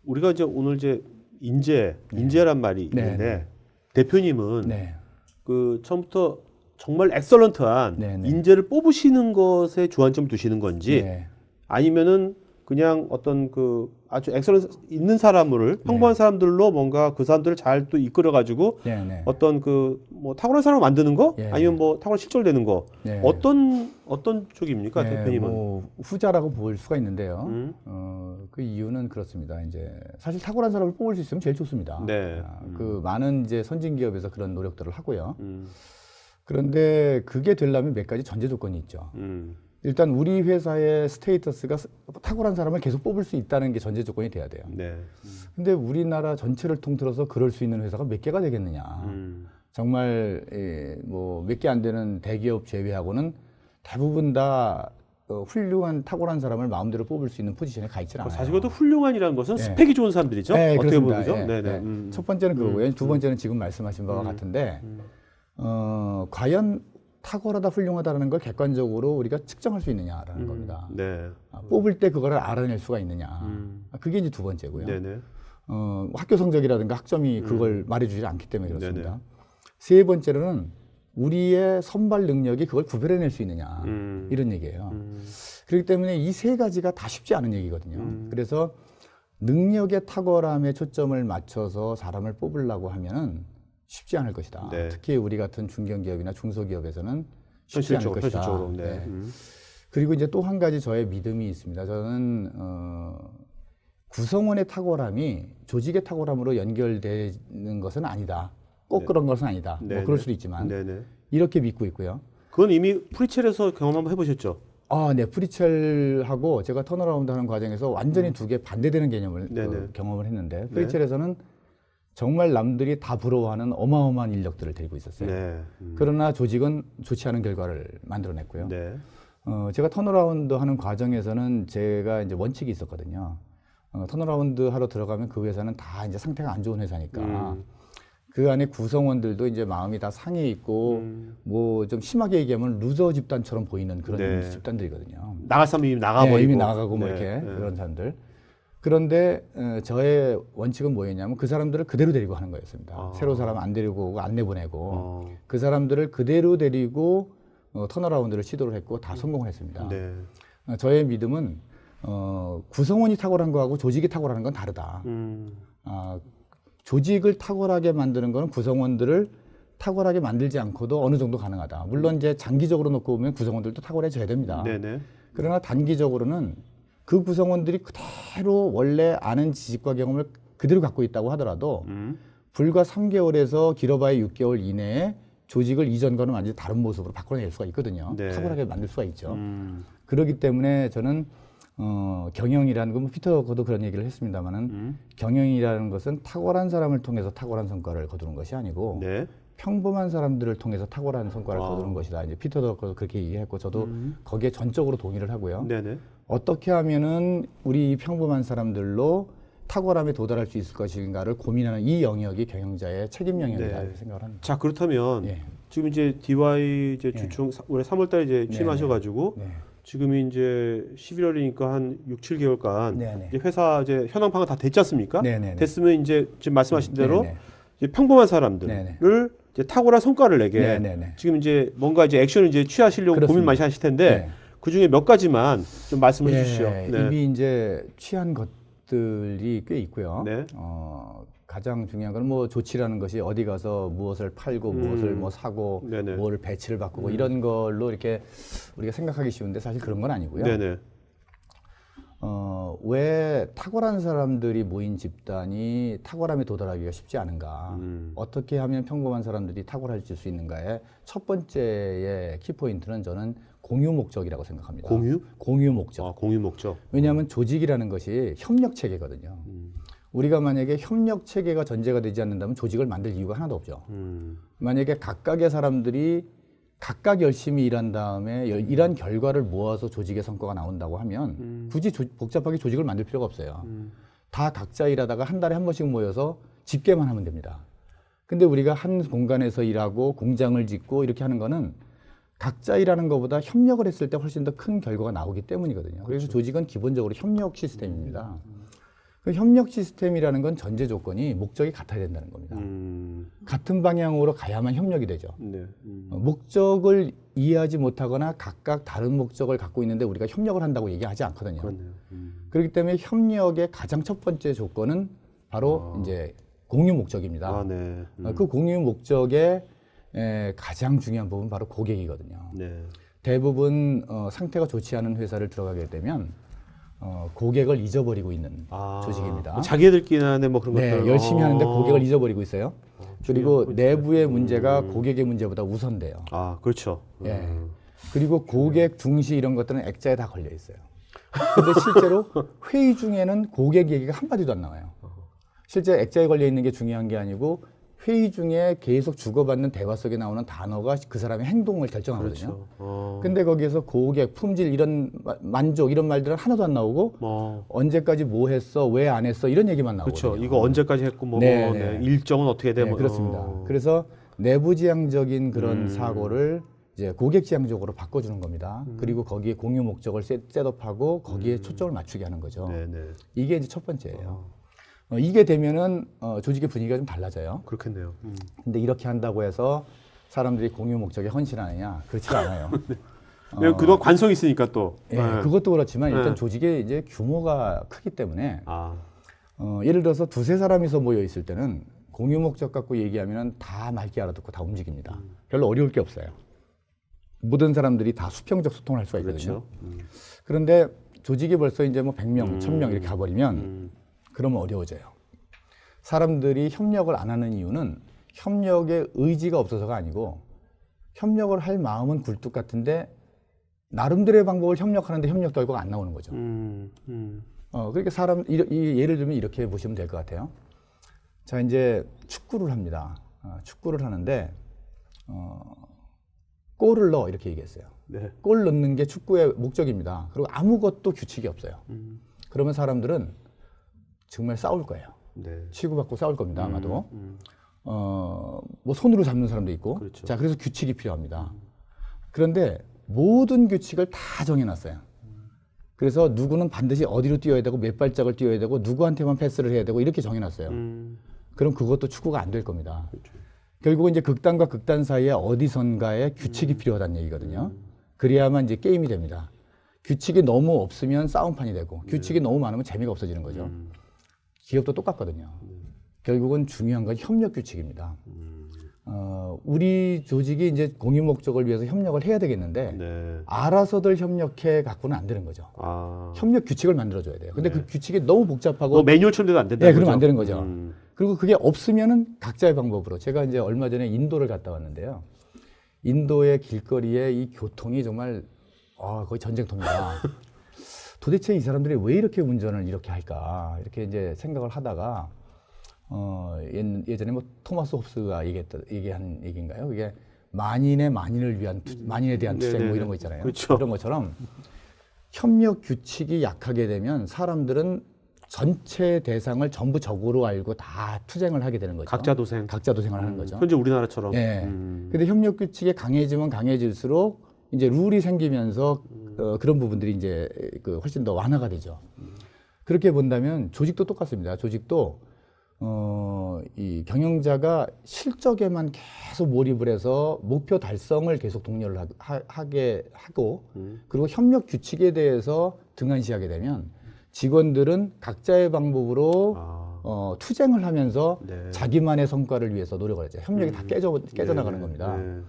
우리가 이제 오늘 이제 인재란 말이 네. 있는데 대표님은 네. 처음부터 정말 엑설런트한 네, 네. 인재를 뽑으시는 것에 주안점 두시는 건지 네. 아니면은 그냥 어떤 아주 엑설런스 있는 사람을 평범한 사람들로 뭔가 그 사람들을 잘 또 이끌어가지고 네, 네. 어떤 뭐 탁월한 사람을 만드는 거 예. 아니면 뭐 탁월한 실절되는 거 네. 어떤 쪽입니까 네, 대표님은? 뭐 후자라고 볼 수가 있는데요. 그 이유는 그렇습니다. 이제 사실 탁월한 사람을 뽑을 수 있으면 제일 좋습니다. 네. 그 많은 이제 선진 기업에서 그런 노력들을 하고요. 그런데 그게 되려면 몇 가지 전제 조건이 있죠. 일단 우리 회사의 스테이터스가 탁월한 사람을 계속 뽑을 수 있다는 게 전제 조건이 돼야 돼요. 네. 근데 우리나라 전체를 통틀어서 그럴 수 있는 회사가 몇 개가 되겠느냐. 정말 뭐 몇 개 안 되는 대기업 제외하고는 대부분 다 훌륭한 탁월한 사람을 마음대로 뽑을 수 있는 포지션에 가 있지 않아요. 사실 그것도 훌륭한이라는 것은 네. 스펙이 좋은 사람들이죠. 네, 어떻게 보면 그렇습니다. 그죠? 예, 네네. 예. 첫 번째는 그거고요. 두 번째는 지금 말씀하신 바와 같은데 과연 탁월하다 훌륭하다라는 걸 객관적으로 우리가 측정할 수 있느냐라는 겁니다. 네. 뽑을 때 그거를 알아낼 수가 있느냐. 그게 이제 두 번째고요. 네네. 학교 성적이라든가 학점이 그걸 말해주지 않기 때문에 그렇습니다. 네네. 세 번째로는 우리의 선발 능력이 그걸 구별해낼 수 있느냐 이런 얘기예요. 그렇기 때문에 이 세 가지가 다 쉽지 않은 얘기거든요. 그래서 능력의 탁월함에 초점을 맞춰서 사람을 뽑으려고 하면은 쉽지 않을 것이다. 네. 특히 우리 같은 중견기업이나 중소기업에서는 쉽지 않을 것이다. 현실적으로. 네. 네. 그리고 이제 또 한 가지 저의 믿음이 있습니다. 저는 구성원의 탁월함이 조직의 탁월함으로 연결되는 것은 아니다. 꼭 네. 그런 것은 아니다. 네네. 뭐 그럴 수도 있지만 네네. 이렇게 믿고 있고요. 그건 이미 프리첼에서 경험 한번 해보셨죠? 네. 프리첼하고 제가 턴어라운드 하는 과정에서 완전히 두 개 반대되는 개념을 네네. 경험을 했는데 프리첼에서는 정말 남들이 다 부러워하는 어마어마한 인력들을 데리고 있었어요. 네. 그러나 조직은 좋지 않은 결과를 만들어냈고요. 네. 제가 턴어라운드 하는 과정에서는 제가 이제 원칙이 있었거든요. 턴어라운드 하러 들어가면 그 회사는 다 이제 상태가 안 좋은 회사니까 그 안에 구성원들도 이제 마음이 다 상해 있고 뭐 좀 심하게 얘기하면 루저 집단처럼 보이는 그런 네. 집단들이거든요. 나갈 사람이 이미 나가버리고. 네, 이미 나가고 뭐 네. 이렇게 네. 그런 사람들. 그런데 저의 원칙은 뭐였냐면 그 사람들을 그대로 데리고 하는 거였습니다. 새로 사람 안 데리고 오고 안 내보내고 그 사람들을 그대로 데리고 턴어라운드를 시도를 했고 다 성공을 했습니다. 네. 저의 믿음은 구성원이 탁월한 거하고 조직이 탁월한 건 다르다. 조직을 탁월하게 만드는 거는 구성원들을 탁월하게 만들지 않고도 어느 정도 가능하다. 물론 이제 장기적으로 놓고 보면 구성원들도 탁월해져야 됩니다. 네네. 그러나 단기적으로는 그 구성원들이 그대로 원래 아는 지식과 경험을 그대로 갖고 있다고 하더라도 불과 3개월에서 길어봐야 6개월 이내에 조직을 이전과는 완전히 다른 모습으로 바꿔낼 수가 있거든요. 네. 탁월하게 만들 수가 있죠. 그렇기 때문에 저는 경영이라는 건 피터 거도 그런 얘기를 했습니다만은 경영이라는 것은 탁월한 사람을 통해서 탁월한 성과를 거두는 것이 아니고 네. 평범한 사람들을 통해서 탁월한 성과를 거두는 것이다. 이제 피터 더커도 그렇게 얘기했고 저도 거기에 전적으로 동의를 하고요. 네네. 어떻게 하면은 우리 평범한 사람들로 탁월함에 도달할 수 있을 것인가를 고민하는 이 영역이 경영자의 책임 영역이라고 네. 생각을 합니다. 자, 그렇다면 예. 지금 이제 DY 이제 주총 올해 3월달에 이제 취임하셔가지고 네. 지금이 이제 11월이니까 한 6, 7개월간 네네. 이제 회사 이제 현황 파악은 다 됐지 않습니까? 네네네. 됐으면 이제 지금 말씀하신 대로 네네. 이제 평범한 사람들을 네네. 이제 탁월한 성과를 내게 네네네. 지금 이제 뭔가 이제 액션을 이제 취하시려고 그렇습니다. 고민 많이 하실 텐데 네. 그 중에 몇 가지만 좀 말씀해 예, 주시죠. 네. 이미 이제 취한 것들이 꽤 있고요. 네. 가장 중요한 건 뭐 조치라는 것이 어디 가서 무엇을 팔고 무엇을 뭐 사고 네네. 뭐를 배치를 바꾸고 이런 걸로 이렇게 우리가 생각하기 쉬운데 사실 그런 건 아니고요. 네네. 왜 탁월한 사람들이 모인 집단이 탁월함에 도달하기가 쉽지 않은가? 어떻게 하면 평범한 사람들이 탁월해질 수 있는가의 첫 번째의 키포인트는 저는 공유 목적이라고 생각합니다. 공유 목적. 아, 공유 목적. 왜냐하면 조직이라는 것이 협력 체계거든요. 우리가 만약에 협력 체계가 전제가 되지 않는다면 조직을 만들 이유가 하나도 없죠. 만약에 각각의 사람들이 각각 열심히 일한 다음에 일한 결과를 모아서 조직의 성과가 나온다고 하면 굳이 복잡하게 조직을 만들 필요가 없어요. 다 각자 일하다가 한 달에 한 번씩 모여서 집계만 하면 됩니다. 근데 우리가 한 공간에서 일하고 공장을 짓고 이렇게 하는 거는 각자 일하는 것보다 협력을 했을 때 훨씬 더 큰 결과가 나오기 때문이거든요. 그래서 조직은 기본적으로 협력 시스템입니다. 그 협력 시스템이라는 건 전제 조건이 목적이 같아야 된다는 겁니다. 같은 방향으로 가야만 협력이 되죠. 네. 목적을 이해하지 못하거나 각각 다른 목적을 갖고 있는데 우리가 협력을 한다고 얘기하지 않거든요. 그렇네요. 그렇기 때문에 협력의 가장 첫 번째 조건은 바로 이제 공유 목적입니다. 아, 네. 그 공유 목적의 가장 중요한 부분은 바로 고객이거든요. 네. 대부분 상태가 좋지 않은 회사를 들어가게 되면 고객을 잊어버리고 있는 조직입니다. 뭐 자기들끼리 뭐 그런 네, 것들. 열심히 하는데 고객을 잊어버리고 있어요. 그리고 내부의 문제가 고객의 문제보다 우선돼요. 아, 그렇죠. 예. 그리고 고객 중시 이런 것들은 액자에 다 걸려 있어요. 근데 실제로 회의 중에는 고객 얘기가 한마디도 안 나와요. 실제 액자에 걸려 있는 게 중요한 게 아니고 회의 중에 계속 주고받는 대화 속에 나오는 단어가 그 사람의 행동을 결정하거든요. 그렇죠. 근데 거기에서 고객, 품질, 이런 만족 이런 말들은 하나도 안 나오고 언제까지 뭐 했어, 왜 안 했어 이런 얘기만 나오거든요. 그렇죠. 이거 언제까지 했고 뭐, 네, 뭐 네. 일정은 어떻게 돼? 네, 뭐. 그렇습니다. 그래서 내부지향적인 그런 사고를 이제 고객지향적으로 바꿔주는 겁니다. 그리고 거기에 공유 목적을 셋업하고 거기에 초점을 맞추게 하는 거죠. 네, 네. 이게 이제 첫 번째예요. 이게 되면은 조직의 분위기가 좀 달라져요. 그렇겠네요. 근데 이렇게 한다고 해서 사람들이 공유 목적에 헌신하느냐? 그렇지 않아요. 네. 그동안 관성이 있으니까 또. 예, 그것도 그렇지만 일단 조직의 이제 규모가 크기 때문에 예를 들어서 두세 사람이서 모여 있을 때는 공유 목적 갖고 얘기하면 다 맑게 알아듣고 다 움직입니다. 별로 어려울 게 없어요. 모든 사람들이 다 수평적 소통을 할 수가 있거든요. 그렇죠. 그런데 조직이 벌써 이제 뭐 100명, 1000명 이렇게 가버리면 그러면 어려워져요. 사람들이 협력을 안 하는 이유는 협력의 의지가 없어서가 아니고 협력을 할 마음은 굴뚝 같은데 나름대로의 방법을 협력하는데 협력 결과가 안 나오는 거죠. 그러니까 예를 들면 이렇게 보시면 될 것 같아요. 자, 이제 축구를 합니다. 축구를 하는데 골을 넣어 이렇게 얘기했어요. 네. 골 넣는 게 축구의 목적입니다. 그리고 아무것도 규칙이 없어요. 그러면 사람들은 정말 싸울 거예요. 네. 치고받고 싸울 겁니다. 아마도. 뭐 손으로 잡는 사람도 있고. 그렇죠. 자, 그래서 규칙이 필요합니다. 그런데 모든 규칙을 다 정해놨어요. 그래서 누구는 반드시 어디로 뛰어야 되고 몇 발짝을 뛰어야 되고 누구한테만 패스를 해야 되고 이렇게 정해놨어요. 그럼 그것도 축구가 안 될 겁니다. 그렇죠. 결국은 이제 극단과 극단 사이에 어디선가에 규칙이 필요하다는 얘기거든요. 그래야만 이제 게임이 됩니다. 규칙이 너무 없으면 싸움판이 되고 규칙이 너무 많으면 재미가 없어지는 거죠. 기업도 똑같거든요. 결국은 중요한 건 협력 규칙입니다. 우리 조직이 이제 공유 목적을 위해서 협력을 해야 되겠는데 네. 알아서들 협력해 갖고는 안 되는 거죠. 협력 규칙을 만들어줘야 돼요. 근데 그 규칙이 너무 복잡하고 뭐 매뉴얼처럼 돼도 안 된다. 네, 그러면 안 되는 거죠. 그리고 그게 없으면은 각자의 방법으로. 제가 이제 얼마 전에 인도를 갔다 왔는데요. 인도의 길거리에 이 교통이 정말 거의 전쟁터입니다. 도대체 이 사람들이 왜 이렇게 운전을 이렇게 할까? 이렇게 이제 생각을 하다가 예전에 뭐 토마스 홉스가 얘기한 얘기인가요? 그게 만인을 위한 만인에 대한 투쟁 뭐 이런 거 있잖아요. 그렇죠. 그런 것처럼 협력 규칙이 약하게 되면 사람들은 전체 대상을 전부 적으로 알고 다 투쟁을 하게 되는 거죠. 각자 도생. 각자 도생을 하는 거죠. 현재 우리나라처럼. 예. 근데 협력 규칙이 강해지면 강해질수록 이제 룰이 생기면서 그런 부분들이 이제 그 훨씬 더 완화가 되죠. 그렇게 본다면 조직도 똑같습니다. 조직도 이 경영자가 실적에만 계속 몰입을 해서 목표 달성을 계속 독려를 하게 하고 그리고 협력 규칙에 대해서 등한시하게 되면 직원들은 각자의 방법으로 투쟁을 하면서 네. 자기만의 성과를 위해서 노력을 하죠. 협력이 다 깨져나가는 겁니다. 네.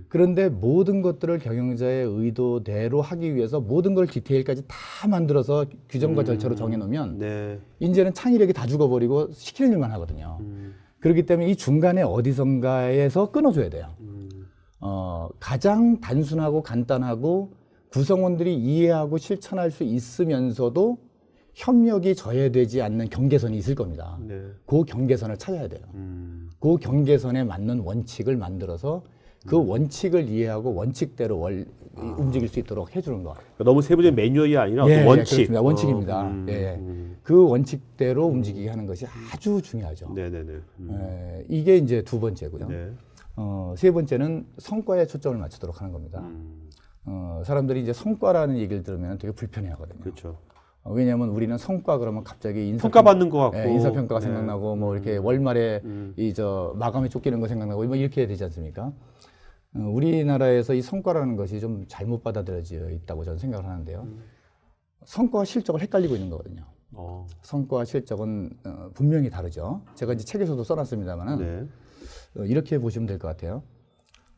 그런데 모든 것들을 경영자의 의도대로 하기 위해서 모든 걸 디테일까지 다 만들어서 규정과 절차로 정해놓으면 네. 이제는 창의력이 다 죽어버리고 시키는 일만 하거든요. 그렇기 때문에 이 중간에 어디선가에서 끊어줘야 돼요. 가장 단순하고 간단하고 구성원들이 이해하고 실천할 수 있으면서도 협력이 저해되지 않는 경계선이 있을 겁니다. 네. 그 경계선을 찾아야 돼요. 그 경계선에 맞는 원칙을 만들어서 그 원칙을 이해하고 원칙대로 움직일 수 있도록 해주는 거. 그러니까 너무 세부적인 매뉴얼이 아니라 어떤 원칙. 그렇습니다. 원칙입니다. 그 원칙대로 움직이게 하는 것이 아주 중요하죠. 네네네. 이게 이제 두 번째고요. 네. 세 번째는 성과에 초점을 맞추도록 하는 겁니다. 사람들이 이제 성과라는 얘기를 들으면 되게 불편해하거든요. 그렇죠. 왜냐하면 우리는 성과 그러면 갑자기 평가받는 것 같고 인사평가가 생각나고 뭐 이렇게 월말에 마감에 쫓기는 거 생각나고 뭐 이렇게 되지 않습니까? 우리나라에서 이 성과라는 것이 좀 잘못 받아들여져 있다고 저는 생각을 하는데요. 성과와 실적을 헷갈리고 있는 거거든요. 성과와 실적은 분명히 다르죠. 제가 이제 책에서도 써놨습니다만은 네. 이렇게 보시면 될 것 같아요.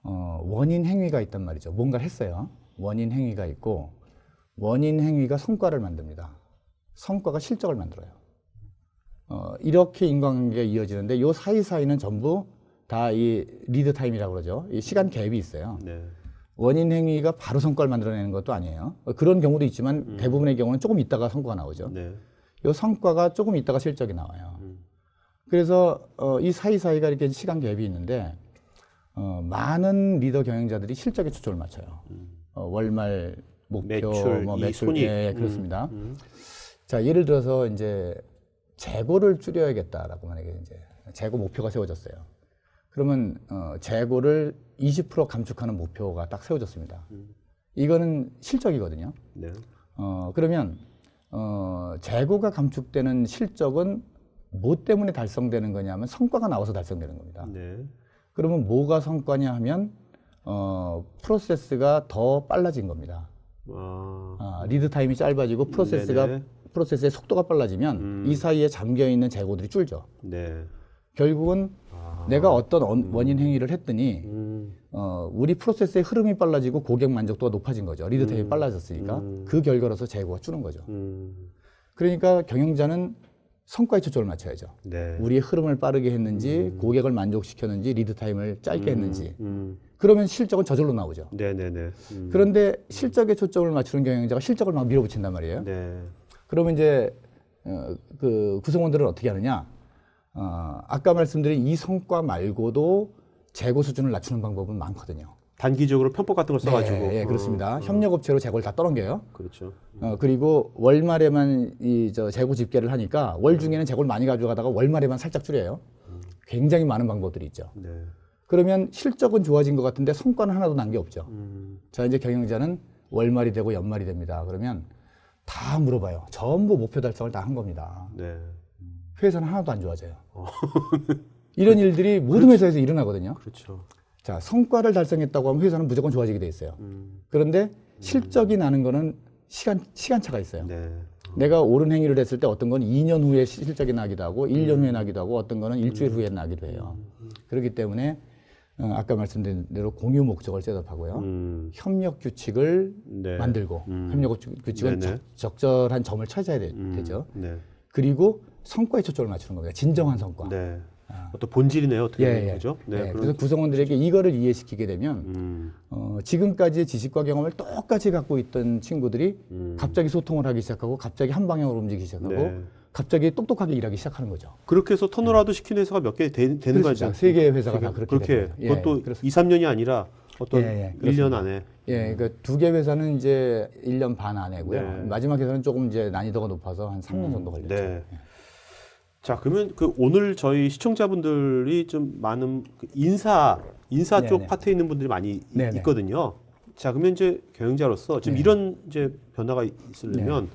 원인 행위가 있단 말이죠. 뭔가를 했어요. 원인 행위가 있고 원인 행위가 성과를 만듭니다. 성과가 실적을 만들어요. 이렇게 인과관계가 이어지는데 이 사이사이는 전부 다 이 리드 타임이라고 그러죠. 이 시간 갭이 있어요. 네. 원인 행위가 바로 성과를 만들어내는 것도 아니에요. 그런 경우도 있지만 대부분의 경우는 조금 있다가 성과가 나오죠. 네. 이 성과가 조금 있다가 실적이 나와요. 그래서 이 사이사이가 이렇게 시간 갭이 있는데 많은 리더 경영자들이 실적에 초점을 맞춰요. 월말 목표, 매출, 매출, 손익. 예, 그렇습니다. 자, 예를 들어서 이제 재고를 줄여야겠다라고 만약에 이제 재고 목표가 세워졌어요. 그러면 재고를 20% 감축하는 목표가 딱 세워졌습니다. 이거는 실적이거든요. 네. 그러면 재고가 감축되는 실적은 뭐 때문에 달성되는 거냐면 성과가 나와서 달성되는 겁니다. 네. 그러면 뭐가 성과냐 하면 프로세스가 더 빨라진 겁니다. 리드 타임이 짧아지고 프로세스의 속도가 빨라지면 이 사이에 잠겨 있는 재고들이 줄죠. 네. 결국은 내가 어떤 원인 행위를 했더니 우리 프로세스의 흐름이 빨라지고 고객 만족도가 높아진 거죠. 리드 타임이 빨라졌으니까 그 결과로서 재고가 줄은 거죠. 그러니까 경영자는 성과에 초점을 맞춰야죠. 네. 우리의 흐름을 빠르게 했는지 고객을 만족시켰는지 리드 타임을 짧게 했는지 그러면 실적은 저절로 나오죠. 네네네. 그런데 실적에 초점을 맞추는 경영자가 실적을 막 밀어붙인단 말이에요. 네. 그러면 이제 그 구성원들은 어떻게 하느냐? 아까 말씀드린 이 성과 말고도 재고 수준을 낮추는 방법은 많거든요. 단기적으로 편법 같은 걸 써가지고. 네, 그렇습니다. 협력업체로 재고를 다 떠넘겨요. 그렇죠. 그리고 월말에만 재고 집계를 하니까 월 중에는 재고를 많이 가져가다가 월말에만 살짝 줄여요. 굉장히 많은 방법들이 있죠. 네. 그러면 실적은 좋아진 것 같은데 성과는 하나도 난 게 없죠. 자, 이제 경영자는 월말이 되고 연말이 됩니다. 그러면 다 물어봐요. 전부 목표 달성을 다 한 겁니다. 네. 회사는 하나도 안 좋아져요. 이런 일들이 모든 회사에서 일어나거든요. 그렇죠. 자, 성과를 달성했다고 하면 회사는 무조건 좋아지게 돼 있어요. 그런데 실적이 나는 거는 시간차가 있어요. 네. 내가 옳은 행위를 했을 때 어떤 건 2년 후에 실적이 나기도 하고 1년 후에 나기도 하고 어떤 거는 일주일 후에 나기도 해요. 그렇기 때문에 아까 말씀드린 대로 공유 목적을 셋업하고요. 협력 규칙을 네. 만들고 협력 규칙은 적절한 점을 찾아야 되죠. 네. 그리고 성과에 초점을 맞추는 겁니다. 진정한 성과. 네. 어떤 본질이네요. 어떻게 보면 그죠? 네. 그래서 구성원들에게 이거를 이해시키게 되면 지금까지의 지식과 경험을 똑같이 갖고 있던 친구들이 갑자기 소통을 하기 시작하고 갑자기 한 방향으로 움직이기 시작하고 갑자기 똑똑하게 일하기 시작하는 거죠. 그렇게 해서 턴어라운드 시키는 회사가 몇 개 되는 거죠. 세 개의 회사가 다 그렇게 그것도 2, 3년이 아니라 어떤 예, 1년 안에. 예, 그러니까 두 개 회사는 이제 1년 반 안에고요. 네. 마지막 회사는 조금 이제 난이도가 높아서 한 3년 정도 걸렸죠. 네. 자, 그러면 그 오늘 저희 시청자분들이 좀 많은 그 인사 쪽 네네. 파트에 있는 분들이 많이 네네. 있거든요. 자, 그러면 이제 경영자로서 지금 네. 이런 이제 변화가 있으려면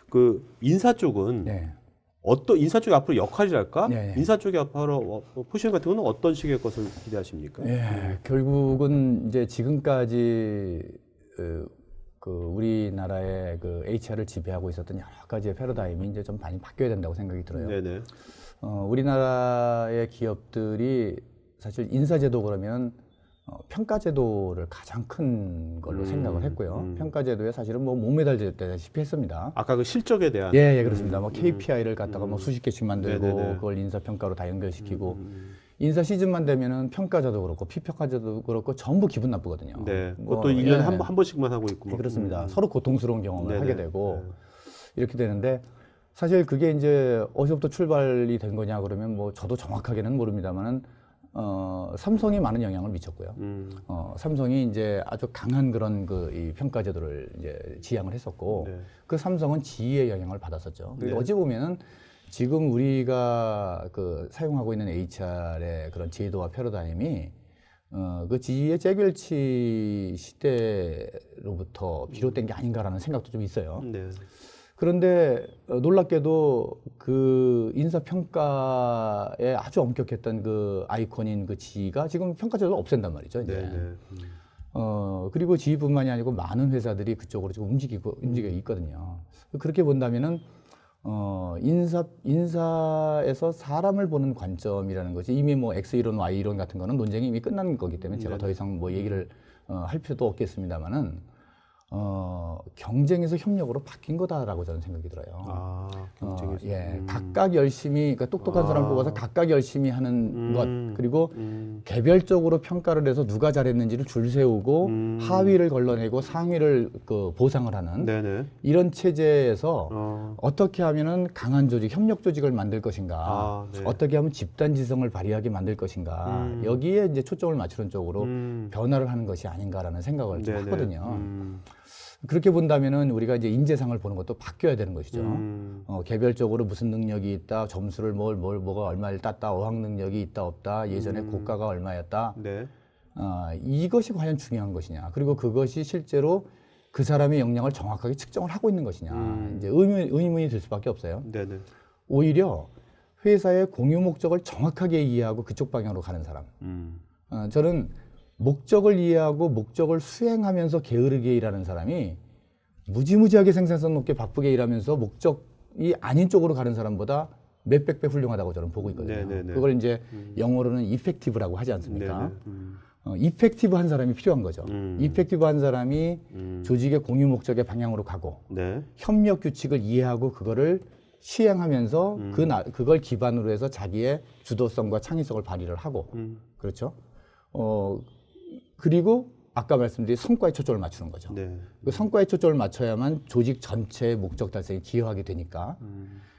그 인사 쪽은 네. 어떤 인사 쪽이 앞으로 역할이랄까? 네. 인사 쪽이 앞으로 포지션 같은 거는 어떤 식의 것을 기대하십니까? 예, 결국은 이제 지금까지 그 우리나라의 그 HR을 지배하고 있었던 여러 가지의 패러다임이 이제 좀 많이 바뀌어야 된다고 생각이 들어요. 네네. 우리나라의 기업들이 사실 인사제도 그러면 평가제도를 가장 큰 걸로 생각을 했고요. 평가제도에 사실은 뭐 목매달렸다시피 했습니다. 아까 그 실적에 대한. 예, 그렇습니다. 뭐 KPI를 갖다가 뭐 수십 개씩 만들고 네네네. 그걸 인사평가로 다 연결시키고 인사 시즌만 되면은 평가자도 그렇고 피평가자도 그렇고 전부 기분 나쁘거든요. 네. 뭐, 그것도 1년에 한 번씩만 하고 있고. 네, 그렇습니다. 서로 고통스러운 경험을 네네. 하게 되고 네. 이렇게 되는데 사실 그게 이제 어디서부터 출발이 된 거냐 그러면 뭐 저도 정확하게는 모릅니다만은 삼성이 많은 영향을 미쳤고요. 삼성이 이제 아주 강한 그런 그 이 평가 제도를 이제 지향을 했었고 네. 그 삼성은 지위의 영향을 받았었죠. 네. 어찌 보면은 지금 우리가 그 사용하고 있는 HR의 그런 제도와 패러다임이 그 지위의 재결치 시대로부터 비롯된 게 아닌가라는 생각도 좀 있어요. 네. 그런데 놀랍게도 그 인사평가에 아주 엄격했던 그 아이콘인 그 지위가 지금 평가제도를 없앤단 말이죠. 이제. 네. 그리고 지위뿐만이 아니고 많은 회사들이 그쪽으로 지금 움직여 있거든요. 그렇게 본다면은 인사에서 사람을 보는 관점이라는 것이 이미 뭐 X 이론, Y 이론 같은 거는 논쟁이 이미 끝난 거기 때문에 제가 더 이상 뭐 얘기를 할 필요도 없겠습니다만은 경쟁에서 협력으로 바뀐 거다라고 저는 생각이 들어요. 아, 경쟁에서. 예, 각각 열심히, 그러니까 똑똑한 사람 뽑아서 각각 열심히 하는 것, 그리고 개별적으로 평가를 해서 누가 잘했는지를 줄 세우고 하위를 걸러내고 상위를 그 보상을 하는 네네. 이런 체제에서 어떻게 하면은 강한 조직, 협력 조직을 만들 것인가, 네. 어떻게 하면 집단 지성을 발휘하게 만들 것인가, 여기에 이제 초점을 맞추는 쪽으로 변화를 하는 것이 아닌가라는 생각을 좀 네네. 하거든요. 그렇게 본다면은 우리가 이제 인재상을 보는 것도 바뀌어야 되는 것이죠. 개별적으로 무슨 능력이 있다, 점수를 뭐가 얼마를 땄다, 어학 능력이 있다 없다, 예전에 고가가 얼마였다. 네. 이것이 과연 중요한 것이냐. 그리고 그것이 실제로 그 사람의 역량을 정확하게 측정을 하고 있는 것이냐. 이제 의문이 들 수밖에 없어요. 네네. 오히려 회사의 공유 목적을 정확하게 이해하고 그쪽 방향으로 가는 사람. 저는 목적을 이해하고 목적을 수행하면서 게으르게 일하는 사람이 무지무지하게 생산성 높게 바쁘게 일하면서 목적이 아닌 쪽으로 가는 사람보다 몇백 배 훌륭하다고 저는 보고 있거든요. 네네네. 그걸 이제 영어로는 이펙티브라고 하지 않습니까? 이펙티브한 사람이 필요한 거죠. 이펙티브한 사람이 조직의 공유 목적의 방향으로 가고 네. 협력 규칙을 이해하고 그거를 시행하면서 그걸 기반으로 해서 자기의 주도성과 창의성을 발휘를 하고 그렇죠. 그리고 아까 말씀드린 성과에 초점을 맞추는 거죠. 네. 그 성과에 초점을 맞춰야만 조직 전체의 목적 달성에 기여하게 되니까.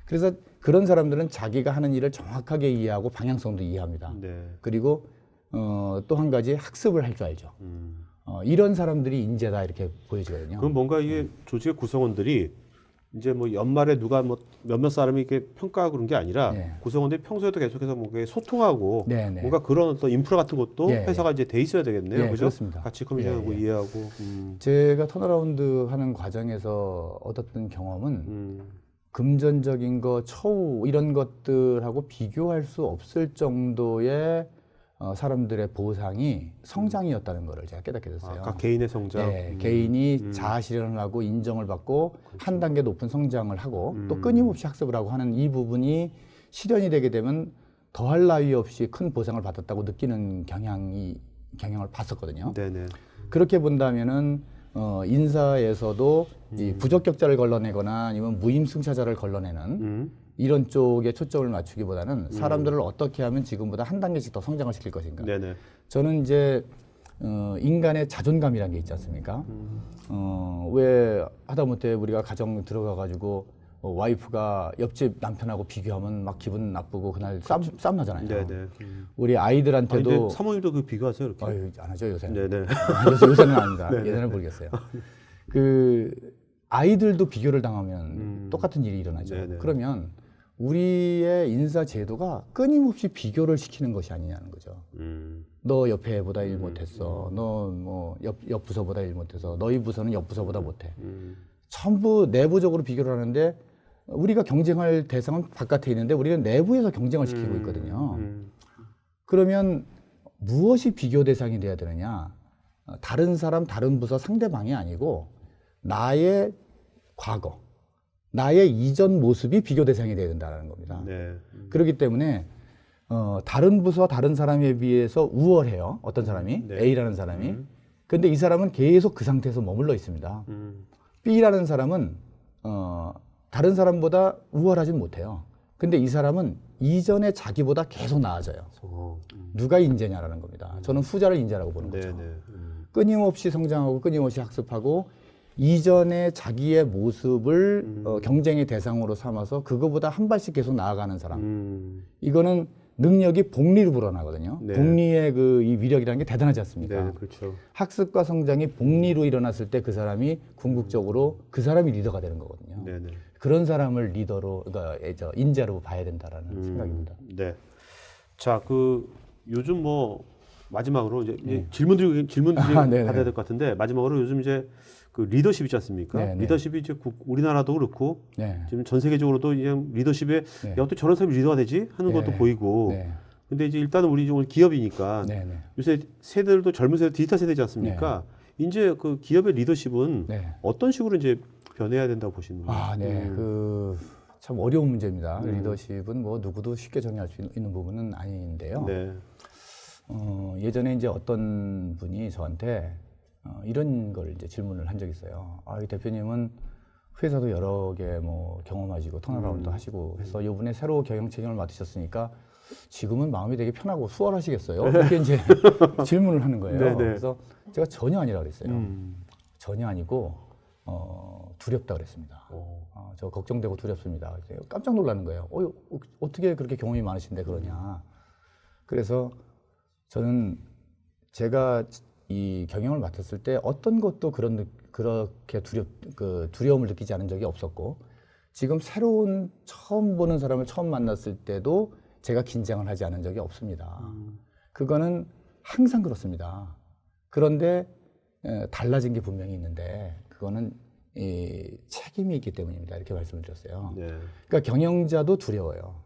그래서 그런 사람들은 자기가 하는 일을 정확하게 이해하고 방향성도 이해합니다. 네. 그리고 또 한 가지 학습을 할 줄 알죠. 이런 사람들이 인재다 이렇게 보여지거든요. 그럼 뭔가 이게 조직의 구성원들이 이제 뭐 연말에 누가 뭐 몇몇 사람이 이렇게 평가하고 그런 게 아니라 네. 구성원들이 평소에도 계속해서 뭔가 소통하고 네, 네. 뭔가 그런 어떤 인프라 같은 것도 네, 회사가 이제 돼 있어야 되겠네요. 네, 그죠? 그렇습니다. 같이 커뮤니케이션하고 예, 예. 이해하고. 제가 턴어라운드 하는 과정에서 얻었던 경험은 금전적인 거, 처우 이런 것들하고 비교할 수 없을 정도의 사람들의 보상이 성장이었다는 것을 제가 깨닫게 됐어요. 각 개인의 성장. 네, 개인이 자아 실현을 하고 인정을 받고 한 단계 높은 성장을 하고 또 끊임없이 학습을 하고 하는 이 부분이 실현이 되게 되면 더할 나위 없이 큰 보상을 받았다고 느끼는 경향을 봤었거든요. 네네. 그렇게 본다면은 인사에서도 이 부적격자를 걸러내거나 아니면 무임승차자를 걸러내는 이런 쪽에 초점을 맞추기보다는 사람들을 어떻게 하면 지금보다 한 단계씩 더 성장을 시킬 것인가. 네네. 저는 이제 인간의 자존감이라는 게 있지 않습니까? 왜 하다못해 우리가 가정 들어가 가지고 와이프가 옆집 남편하고 비교하면 막 기분 나쁘고 그날 싸움 나잖아요. 네네. 우리 아이들한테도 근데 사모님도 그 비교하세요 이렇게? 안 하죠 요새는. 네네. 요새는 아닙니다. 네네. 예전에 모르겠어요. 그 아이들도 비교를 당하면 똑같은 일이 일어나죠. 네네. 그러면 우리의 인사 제도가 끊임없이 비교를 시키는 것이 아니냐는 거죠. 너 옆에 애보다 일 못했어. 너 뭐 옆 부서보다 일 못해서 너희 부서는 옆 부서보다 못해. 전부 내부적으로 비교를 하는데 우리가 경쟁할 대상은 바깥에 있는데 우리는 내부에서 경쟁을 시키고 있거든요. 그러면 무엇이 비교 대상이 돼야 되느냐? 다른 사람, 다른 부서 상대방이 아니고 나의 과거, 나의 이전 모습이 비교 대상이 돼야 된다는 겁니다. 네. 그렇기 때문에 다른 부서, 다른 사람에 비해서 우월해요. 어떤 사람이, 네. A라는 사람이. 근데 이 사람은 계속 그 상태에서 머물러 있습니다. B라는 사람은 다른 사람보다 우월하진 못해요. 근데 이 사람은 이전의 자기보다 계속 나아져요. 누가 인재냐라는 겁니다. 저는 후자를 인재라고 보는 거죠. 네네. 끊임없이 성장하고 끊임없이 학습하고 이전의 자기의 모습을 경쟁의 대상으로 삼아서 그거보다 한 발씩 계속 나아가는 사람. 이거는 능력이 복리로 불어나거든요. 네. 복리의 이 위력이라는 게 대단하지 않습니까? 네, 그렇죠. 학습과 성장이 복리로 일어났을 때 그 사람이 궁극적으로 그 사람이 리더가 되는 거거든요. 네네. 그런 사람을 리더로, 그러니까 인재로 봐야 된다라는 생각입니다. 네. 자, 요즘 뭐 마지막으로 이제 질문들이 받아야 될 것 같은데 마지막으로 요즘 이제 그 리더십 있지 않습니까? 네네. 리더십이 이제 우리나라도 그렇고 네. 지금 전 세계적으로도 이제 리더십에 네. 야, 어떻게 저런 사람이 리더가 되지 하는 것도 보이고. 네. 근데 이제 일단은 우리 오늘 기업이니까 네네. 요새 세대들도 젊은 세대 디지털 세대지 않습니까? 이제 그 기업의 리더십은 네. 어떤 식으로 이제 변해야 된다고 보시는 거예요? 네. 참 어려운 문제입니다. 리더십은 뭐 누구도 쉽게 정의할 수 있는 부분은 아닌데요. 네. 예전에 이제 어떤 분이 저한테 이런 걸 이제 질문을 한 적이 있어요. 이 대표님은 회사도 여러 개 뭐 경험하시고 턴어라운드 하시고 해서 이번에 새로 경영 책임을 맡으셨으니까 지금은 마음이 되게 편하고 수월하시겠어요? 이렇게 이제 질문을 하는 거예요. 네네. 그래서 제가 전혀 아니라 그랬어요. 전혀 아니고 두렵다 그랬습니다. 저 걱정되고 두렵습니다. 그래서 깜짝 놀라는 거예요. 어떻게 그렇게 경험이 많으신데 그러냐. 그래서 저는 제가 이 경영을 맡았을 때 어떤 것도 그렇게 두려움을 느끼지 않은 적이 없었고 지금 새로운 처음 보는 사람을 처음 만났을 때도 제가 긴장을 하지 않은 적이 없습니다. 그거는 항상 그렇습니다. 그런데 달라진 게 분명히 있는데 그거는 이 책임이 있기 때문입니다. 이렇게 말씀을 드렸어요. 네. 그러니까 경영자도 두려워요.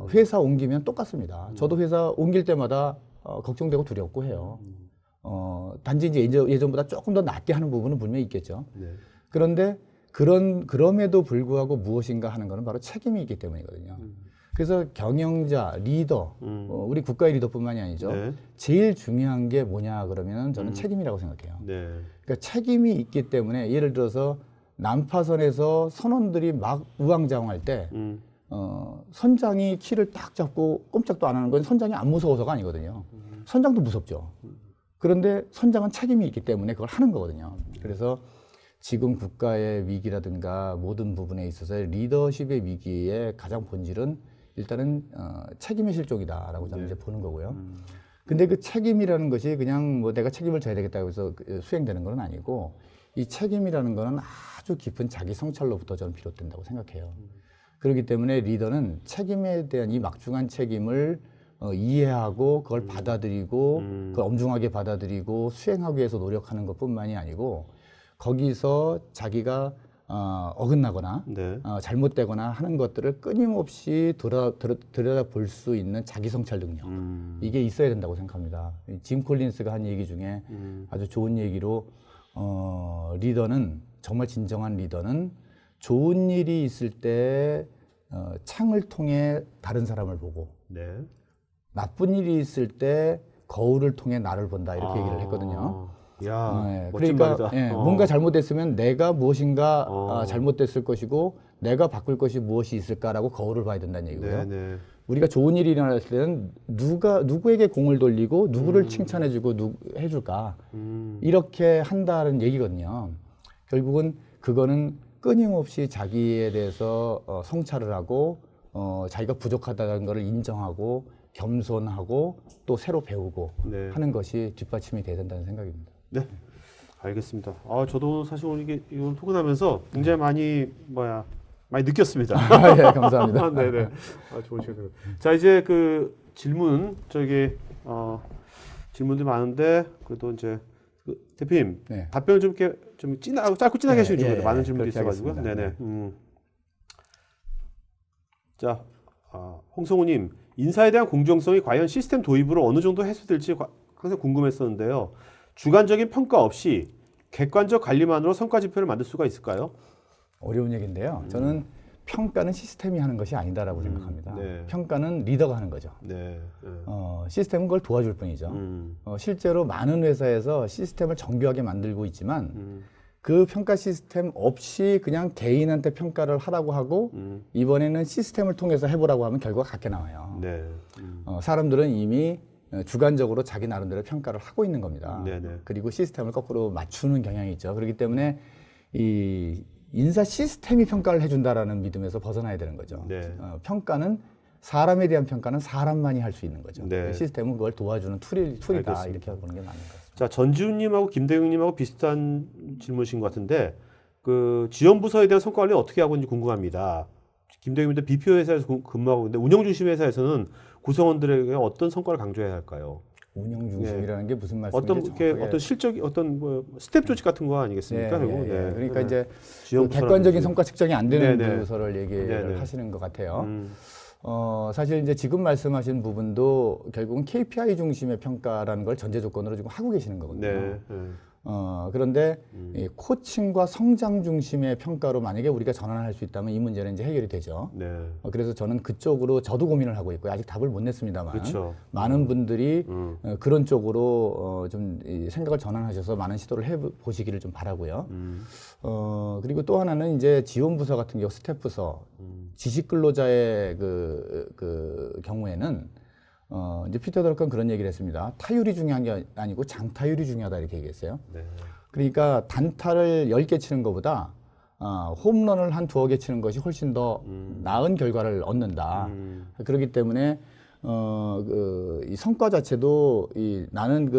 회사 옮기면 똑같습니다. 저도 회사 옮길 때마다 걱정되고 두렵고 해요. 단지 이제 예전보다 조금 더 낫게 하는 부분은 분명히 있겠죠. 네. 그런데 그럼에도 불구하고 무엇인가 하는 것은 바로 책임이 있기 때문이거든요. 그래서 경영자, 리더, 우리 국가의 리더뿐만이 아니죠. 네. 제일 중요한 게 뭐냐 그러면 저는 책임이라고 생각해요. 네. 그러니까 책임이 있기 때문에 예를 들어서 난파선에서 선원들이 막 우왕좌왕할 때 선장이 키를 딱 잡고 꼼짝도 안 하는 건 선장이 안 무서워서가 아니거든요. 선장도 무섭죠. 그런데 선장은 책임이 있기 때문에 그걸 하는 거거든요. 그래서 지금 국가의 위기라든가 모든 부분에 있어서 리더십의 위기의 가장 본질은 일단은 책임의 실종이다라고 저는 이제 보는 거고요. 근데 그 책임이라는 것이 그냥 뭐 내가 책임을 져야 되겠다고 해서 수행되는 건 아니고 이 책임이라는 거는 아주 깊은 자기 성찰로부터 저는 비롯된다고 생각해요. 그렇기 때문에 리더는 책임에 대한 이 막중한 책임을 이해하고 그걸 받아들이고 그걸 엄중하게 받아들이고 수행하기 위해서 노력하는 것뿐만이 아니고 거기서 자기가 어긋나거나 네. 잘못되거나 하는 것들을 끊임없이 들여다볼 수 있는 자기 성찰 능력 이게 있어야 된다고 생각합니다. 짐 콜린스가 한 얘기 중에 아주 좋은 얘기로 리더는 정말 진정한 리더는 좋은 일이 있을 때 창을 통해 다른 사람을 보고 네. 나쁜 일이 있을 때 거울을 통해 나를 본다 이렇게 얘기를 했거든요. 야, 멋진 그러니까 말이다. 뭔가 잘못됐으면 내가 무엇인가 잘못됐을 것이고 내가 바꿀 것이 무엇이 있을까라고 거울을 봐야 된다는 얘기고요. 네. 우리가 좋은 일이 일어났을 때는 누구에게 공을 돌리고 누구를 칭찬해주고 해줄까 이렇게 한다는 얘기거든요. 결국은 그거는 끊임없이 자기에 대해서 성찰을 하고 자기가 부족하다는 것을 인정하고 겸손하고 또 새로 배우고 네. 하는 것이 뒷받침이 돼야 된다는 생각입니다. 네, 알겠습니다. 저도 사실 오늘 이걸 토론하면서 굉장히 많이 느꼈습니다. 예, 감사합니다. 네네. 좋은 시간. 자, 이제 그 질문 질문들 많은데 그래도 이제 대표님 네. 답변을 좀 이렇게 좀 짧고 진하게 해주시면 좋겠어요. 많은 질문들이 그렇게 있어가지고요. 하겠습니다. 네네. 자, 홍성우님, 인사에 대한 공정성이 과연 시스템 도입으로 어느 정도 해소될지 항상 궁금했었는데요. 주관적인 평가 없이 객관적 관리만으로 성과 지표를 만들 수가 있을까요? 어려운 얘기인데요. 저는 평가는 시스템이 하는 것이 아니다라고 생각합니다. 네. 평가는 리더가 하는 거죠. 네. 시스템은 그걸 도와줄 뿐이죠. 실제로 많은 회사에서 시스템을 정교하게 만들고 있지만 그 평가 시스템 없이 그냥 개인한테 평가를 하라고 하고 이번에는 시스템을 통해서 해보라고 하면 결과가 같게 나와요. 네. 사람들은 이미 주관적으로 자기 나름대로 평가를 하고 있는 겁니다. 네네. 그리고 시스템을 거꾸로 맞추는 경향이 있죠. 그렇기 때문에 이 인사 시스템이 평가를 해준다라는 믿음에서 벗어나야 되는 거죠. 네. 평가는 사람에 대한 평가는 사람만이 할 수 있는 거죠. 네. 시스템은 그걸 도와주는 툴이다 알겠습니다. 이렇게 보는 게 맞는 것 같습니다. 자, 전지훈님하고 김대웅님하고 비슷한 질문이신 것 같은데 그 지원부서에 대한 성과 관리 어떻게 하고 있는지 궁금합니다. 김대웅님도 BPO 회사에서 근무하고 있는데 운영 중심 회사에서는 구성원들에게 어떤 성과를 강조해야 할까요? 운영 중심이라는 게 무슨 어떤 실적이 어떤 스텝 조직 같은 거 아니겠습니까? 그러니까 이제 지원 객관적인 성과 측정이 안 되는 네네. 부서를 얘기를 네네. 하시는 것 같아요. 사실 이제 지금 말씀하신 부분도 결국은 KPI 중심의 평가라는 걸 전제 조건으로 지금 하고 계시는 거거든요. 네. 그런데 이 코칭과 성장 중심의 평가로 만약에 우리가 전환할 수 있다면 이 문제는 이제 해결이 되죠. 네. 그래서 저는 그쪽으로 저도 고민을 하고 있고요. 아직 답을 못 냈습니다만 그렇죠. 많은 분들이 그런 쪽으로 좀 이 생각을 전환하셔서 많은 시도를 해 보시기를 좀 바라고요. 그리고 또 하나는 이제 지원부서 같은 경우 스태프부서 지식 근로자의 그 경우에는 이제 피터 드러컨 그런 얘기를 했습니다. 타율이 중요한 게 아니고 장타율이 중요하다 이렇게 얘기했어요. 네. 그러니까 단타를 10개 치는 것보다 홈런을 한 2개 치는 것이 훨씬 더 나은 결과를 얻는다. 그렇기 때문에 이 성과 자체도 나는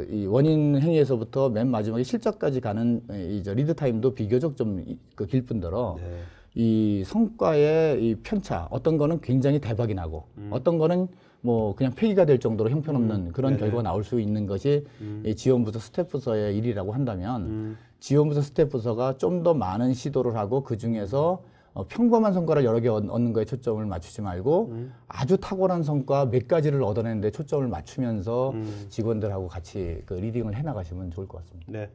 이 원인 행위에서부터 맨 마지막에 실적까지 가는 리드 타임도 비교적 좀 길 뿐더러 네. 이 성과의 이 편차, 어떤 거는 굉장히 대박이 나고 어떤 거는 뭐 그냥 폐기가 될 정도로 형편없는 그런 결과가 나올 수 있는 것이 이 지원부서 스태프부서의 일이라고 한다면 지원부서 스태프부서가 좀 더 많은 시도를 하고 그 중에서 평범한 성과를 여러 개 얻는 거에 초점을 맞추지 말고 아주 탁월한 성과 몇 가지를 얻어내는 데 초점을 맞추면서 직원들하고 같이 그 리딩을 해나가시면 좋을 것 같습니다. 네.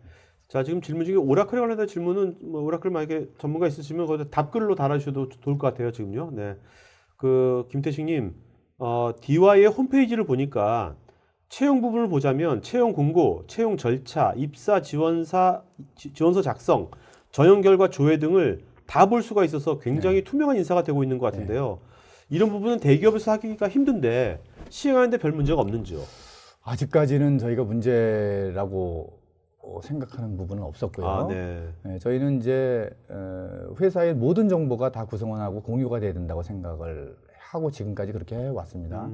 자, 지금 질문 중에 오라클에 관련된 질문은 오라클 만약에 전문가 있으시면 거기다 답글로 달아주셔도 좋을 것 같아요, 지금요. 네. 그 김태식님, DY의 홈페이지를 보니까 채용 부분을 보자면 채용 공고, 채용 절차, 입사 지원서 작성, 전형 결과 조회 등을 다 볼 수가 있어서 굉장히 투명한 인사가 되고 있는 것 같은데요. 이런 부분은 대기업에서 하기가 힘든데 시행하는데 별 문제가 없는지요? 아직까지는 저희가 문제라고 생각하는 부분은 없었고요. 네. 저희는 이제 회사의 모든 정보가 다 구성원하고 공유가 돼야 된다고 생각을 하고 지금까지 그렇게 해왔습니다.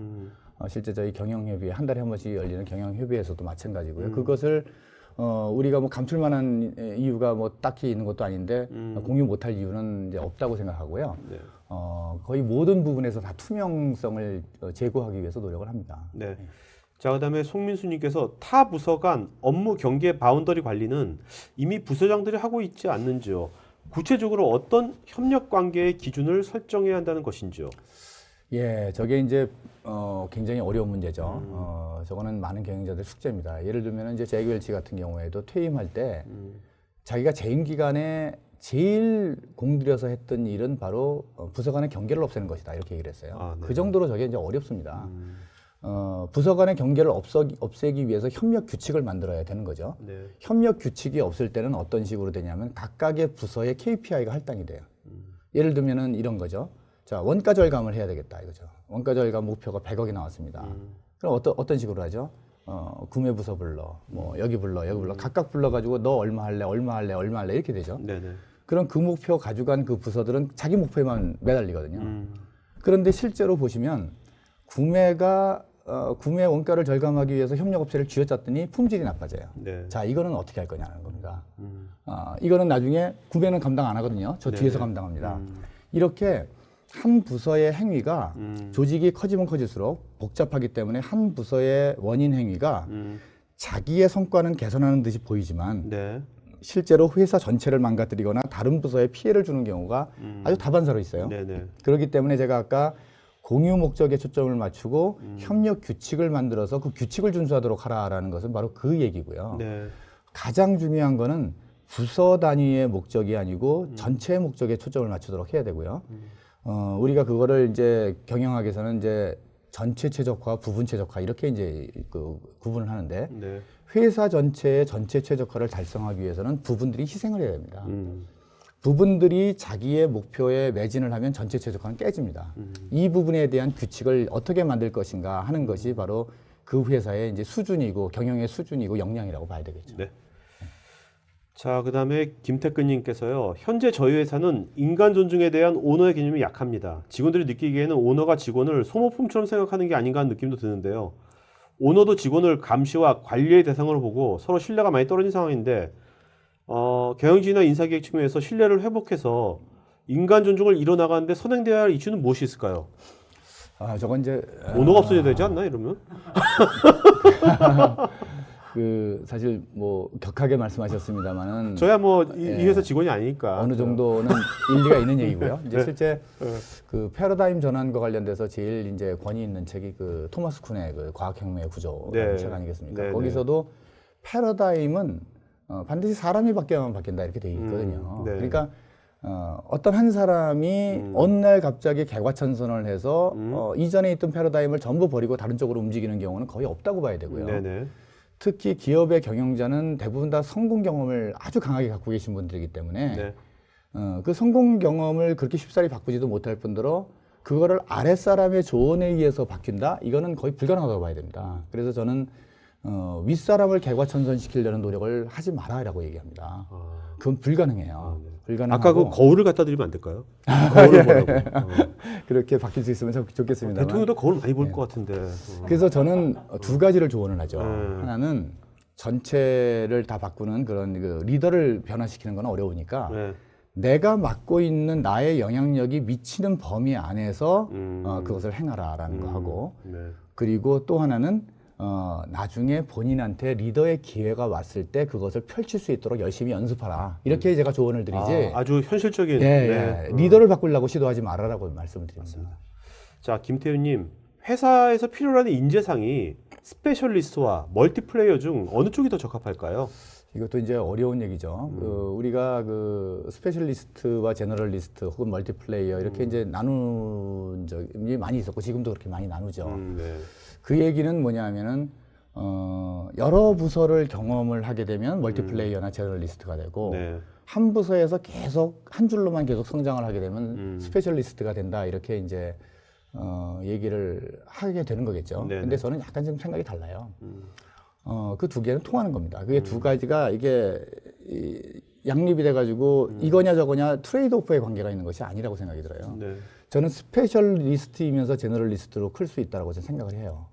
실제 저희 경영협의 한 달에 한 번씩 열리는 경영협의에서도 마찬가지고요. 그것을 우리가 뭐 감출만한 이유가 뭐 딱히 있는 것도 아닌데 공유 못할 이유는 이제 없다고 생각하고요. 네. 거의 모든 부분에서 다 투명성을 제고하기 위해서 노력을 합니다. 네. 자, 그다음에 송민수님께서 타 부서 간 업무 경계 바운더리 관리는 이미 부서장들이 하고 있지 않는지요? 구체적으로 어떤 협력 관계의 기준을 설정해야 한다는 것인지요? 예, 저게 이제 굉장히 어려운 문제죠. 저거는 많은 경영자들 숙제입니다. 예를 들면 이제 제이웰치 같은 경우에도 퇴임할 때 자기가 재임 기간에 제일 공들여서 했던 일은 바로 부서 간의 경계를 없애는 것이다 이렇게 얘기를 했어요. 네. 그 정도로 저게 이제 어렵습니다. 부서 간의 경계를 없애기 위해서 협력 규칙을 만들어야 되는 거죠. 네. 협력 규칙이 없을 때는 어떤 식으로 되냐면 각각의 부서의 KPI가 할당이 돼요. 예를 들면은 이런 거죠. 자, 원가 절감을 해야 되겠다 이거죠. 원가 절감 목표가 100억이 나왔습니다. 그럼 어떤 식으로 하죠? 구매 부서 불러, 뭐 여기 불러, 각각 불러가지고 너 얼마 할래, 얼마 할래, 얼마 할래 이렇게 되죠. 네네. 그럼 그 목표 가져간 그 부서들은 자기 목표에만 매달리거든요. 그런데 실제로 보시면 구매 원가를 절감하기 위해서 협력업체를 쥐어짰더니 품질이 나빠져요. 네. 자, 이거는 어떻게 할 거냐는 겁니다. 이거는 나중에 구매는 감당 안 하거든요. 저 뒤에서 감당합니다. 이렇게 한 부서의 행위가 조직이 커지면 커질수록 복잡하기 때문에 한 부서의 원인 행위가 자기의 성과는 개선하는 듯이 보이지만 네. 실제로 회사 전체를 망가뜨리거나 다른 부서에 피해를 주는 경우가 아주 다반사로 있어요. 네네. 그렇기 때문에 제가 아까 공유 목적에 초점을 맞추고 협력 규칙을 만들어서 그 규칙을 준수하도록 하라라는 것은 바로 그 얘기고요. 네. 가장 중요한 거는 부서 단위의 목적이 아니고 전체의 목적에 초점을 맞추도록 해야 되고요. 우리가 그거를 이제 경영학에서는 이제 전체 최적화, 부분 최적화 이렇게 이제 그 구분을 하는데 네. 회사 전체의 전체 최적화를 달성하기 위해서는 부분들이 희생을 해야 됩니다. 부분들이 자기의 목표에 매진을 하면 전체 최적화는 깨집니다. 이 부분에 대한 규칙을 어떻게 만들 것인가 하는 것이 바로 그 회사의 이제 수준이고 경영의 수준이고 역량이라고 봐야 되겠죠. 네. 자, 그다음에 김태근님께서요. 현재 저희 회사는 인간 존중에 대한 오너의 개념이 약합니다. 직원들이 느끼기에는 오너가 직원을 소모품처럼 생각하는 게 아닌가 하는 느낌도 드는데요. 오너도 직원을 감시와 관리의 대상으로 보고 서로 신뢰가 많이 떨어진 상황인데 경영진이나 인사기획 측면에서 신뢰를 회복해서 인간 존중을 이뤄나가는데 선행돼야 할 이슈는 무엇이 있을까요? 저건 이제 오너가 없어져야 되지 않나 이러면? 그 사실 뭐 격하게 말씀하셨습니다만은 저야 뭐 이 회사 직원이 아니니까 어느 정도는 일리가 있는 얘기고요. 이제 네. 실제 그 패러다임 전환과 관련돼서 제일 이제 권위 있는 책이 그 토마스 쿤의 그 과학혁명의 구조라는 네. 책 아니겠습니까? 네, 거기서도 패러다임은 반드시 사람이 바뀌어야만 바뀐다 이렇게 돼 있거든요. 네. 그러니까 어떤 한 사람이 어느 날 갑자기 개과천선을 해서 이전에 있던 패러다임을 전부 버리고 다른 쪽으로 움직이는 경우는 거의 없다고 봐야 되고요. 네네. 특히 기업의 경영자는 대부분 다 성공 경험을 아주 강하게 갖고 계신 분들이기 때문에 네. 그 성공 경험을 그렇게 쉽사리 바꾸지도 못할 뿐더러 그거를 아랫사람의 조언에 의해서 바뀐다? 이거는 거의 불가능하다고 봐야 됩니다. 그래서 저는 윗사람을 개과천선시키려는 노력을 하지 마라라고 얘기합니다. 그건 불가능해요. 불가능하고 아까 그 거울을 갖다 드리면 안 될까요? 거울을 보라고. 그렇게 바뀔 수 있으면 좋겠습니다. 대통령도 거울 많이 볼 것 같은데. 그래서 저는 두 가지를 조언을 하죠. 하나는 전체를 다 바꾸는 그런 그 리더를 변화시키는 건 어려우니까 네. 내가 맡고 있는 나의 영향력이 미치는 범위 안에서 그것을 행하라라는 거 하고 네. 그리고 또 하나는 나중에 본인한테 리더의 기회가 왔을 때 그것을 펼칠 수 있도록 열심히 연습하라. 이렇게 제가 조언을 드리지. 아주 현실적인. 예. 리더를 바꾸려고 시도하지 말아라고 말씀을 드립니다. 자, 김태훈님, 회사에서 필요로 하는 인재상이 스페셜리스트와 멀티플레이어 중 어느 쪽이 더 적합할까요? 이것도 이제 어려운 얘기죠. 우리가 그 스페셜리스트와 제너럴리스트 혹은 멀티플레이어 이렇게 이제 나눈 적이 많이 있었고 지금도 그렇게 많이 나누죠. 네. 그 얘기는 뭐냐면은 여러 부서를 경험을 하게 되면 멀티플레이어나 제너럴리스트가 되고 네. 한 부서에서 계속 한 줄로만 계속 성장을 하게 되면 스페셜리스트가 된다 이렇게 이제 얘기를 하게 되는 거겠죠. 네네. 근데 저는 약간 좀 생각이 달라요. 그 두 개는 통하는 겁니다. 그게 두 가지가 이게 양립이 돼가지고 이거냐 저거냐 트레이드 오프의 관계가 있는 것이 아니라고 생각이 들어요. 네. 저는 스페셜리스트이면서 제너럴리스트로 클 수 있다고 저는 생각을 해요.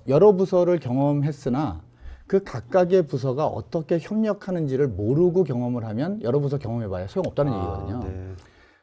여러 부서를 경험했으나 그 각각의 부서가 어떻게 협력하는지를 모르고 경험을 하면 여러 부서 경험해봐야 소용없다는 얘기거든요. 네.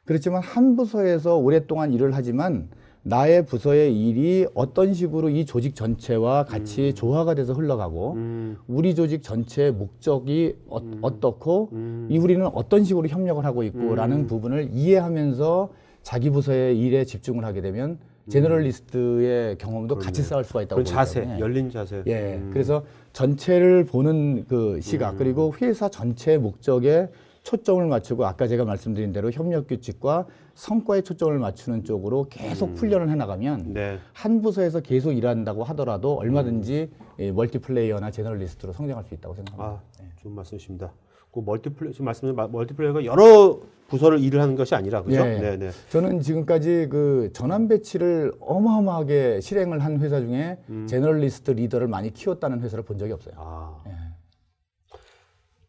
그렇지만 한 부서에서 오랫동안 일을 하지만 나의 부서의 일이 어떤 식으로 이 조직 전체와 같이 조화가 돼서 흘러가고 우리 조직 전체의 목적이 어떻고 이 우리는 어떤 식으로 협력을 하고 있고라는 부분을 이해하면서 자기 부서의 일에 집중을 하게 되면 제너럴리스트의 경험도 같이 쌓을 수가 있다고 그런 보기 자세, 때문에 열린 자세. 예, 그래서 전체를 보는 그 시각 그리고 회사 전체의 목적에 초점을 맞추고 아까 제가 말씀드린 대로 협력 규칙과 성과에 초점을 맞추는 쪽으로 계속 훈련을 해나가면 네. 한 부서에서 계속 일한다고 하더라도 얼마든지 멀티플레이어나 제너럴리스트로 성장할 수 있다고 생각합니다. 좋은 말씀이십니다. 그 지금 말씀하신 멀티플레이어가 여러 부서를 일을 하는 것이 아니라 그죠? 예. 네, 네. 저는 지금까지 그 전환 배치를 어마어마하게 실행을 한 회사 중에 제너럴리스트 리더를 많이 키웠다는 회사를 본 적이 없어요.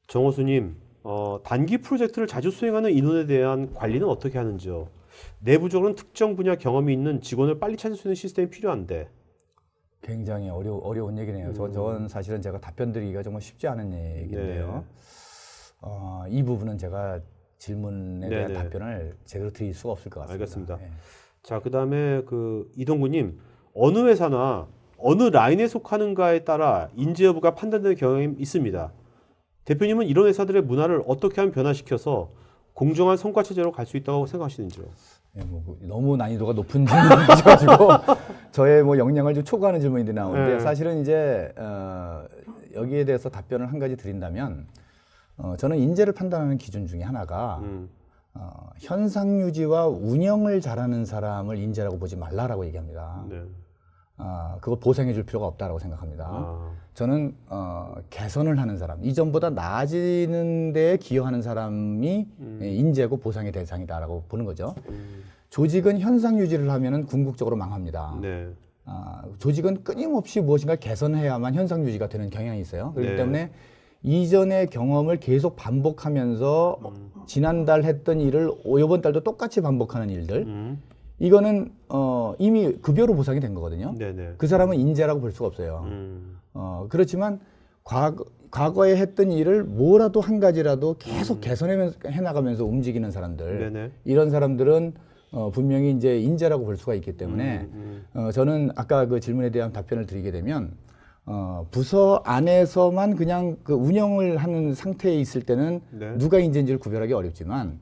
정호수님, 단기 프로젝트를 자주 수행하는 인원에 대한 관리는 어떻게 하는지요? 내부적으로는 특정 분야 경험이 있는 직원을 빨리 찾을 수 있는 시스템이 필요한데. 굉장히 어려운 얘기네요. 저건 사실은 제가 답변 드리기가 정말 쉽지 않은 얘기인데요. 이 부분은 제가 질문에 대한 네네. 답변을 제대로 드릴 수가 없을 것 같습니다. 알겠습니다. 예. 자, 그다음에 그 이동구님, 어느 회사나 어느 라인에 속하는가에 따라 인재 여부가 판단되는 경향이 있습니다. 대표님은 이런 회사들의 문화를 어떻게 하면 변화시켜서 공정한 성과 체제로 갈 수 있다고 생각하시는지요? 예, 너무 난이도가 높은 질문이셔가지고 저의 역량을 좀 초과하는 질문들이 나오는데 사실은 이제 여기에 대해서 답변을 한 가지 드린다면 저는 인재를 판단하는 기준 중에 하나가 현상 유지와 운영을 잘하는 사람을 인재라고 보지 말라라고 얘기합니다. 네. 그거 보상해 줄 필요가 없다라고 생각합니다. 저는 개선을 하는 사람, 이전보다 나아지는 데에 기여하는 사람이 인재고 보상의 대상이다라고 보는 거죠. 조직은 현상 유지를 하면은 궁극적으로 망합니다. 네. 조직은 끊임없이 무엇인가 개선해야만 현상 유지가 되는 경향이 있어요. 그렇기 네. 때문에 이전의 경험을 계속 반복하면서 지난달 했던 일을 이번 달도 똑같이 반복하는 일들, 이거는 이미 급여로 보상이 된 거거든요. 네네. 그 사람은 인재라고 볼 수가 없어요. 그렇지만 과거에 했던 일을 뭐라도 한 가지라도 계속 개선해 나가면서 움직이는 사람들, 네네. 이런 사람들은 분명히 이제 인재라고 볼 수가 있기 때문에 저는 아까 그 질문에 대한 답변을 드리게 되면 부서 안에서만 그냥 그 운영을 하는 상태에 있을 때는 네. 누가 인재인지를 구별하기 어렵지만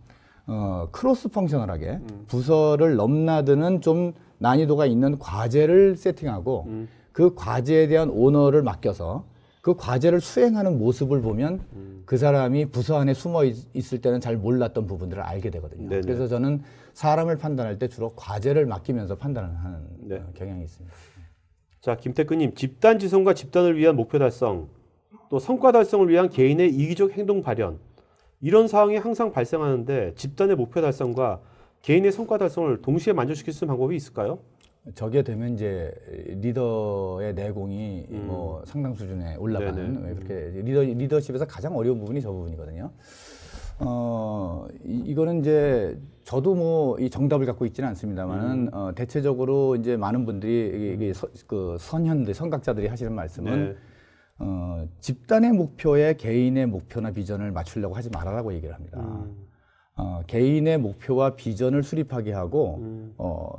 크로스 펑셔널하게 부서를 넘나드는 좀 난이도가 있는 과제를 세팅하고 그 과제에 대한 오너를 맡겨서 그 과제를 수행하는 모습을 보면 그 사람이 부서 안에 숨어 있을 때는 잘 몰랐던 부분들을 알게 되거든요. 네네. 그래서 저는 사람을 판단할 때 주로 과제를 맡기면서 판단을 하는 네. 경향이 있습니다. 자, 김태근님, 집단 지성과 집단을 위한 목표 달성, 또 성과 달성을 위한 개인의 이기적 행동 발현, 이런 상황이 항상 발생하는데 집단의 목표 달성과 개인의 성과 달성을 동시에 만족시킬 수 있는 방법이 있을까요? 저게 되면 이제 리더의 내공이 상당 수준에 올라가는 그렇게 리더십에서 가장 어려운 부분이 저 부분이거든요. 이거는 이제 저도 이 정답을 갖고 있지는 않습니다만은 대체적으로 이제 많은 분들이 이게 그 선현들 선각자들이 하시는 말씀은 집단의 목표에 개인의 목표나 비전을 맞추려고 하지 말아라고 얘기를 합니다. 개인의 목표와 비전을 수립하게 하고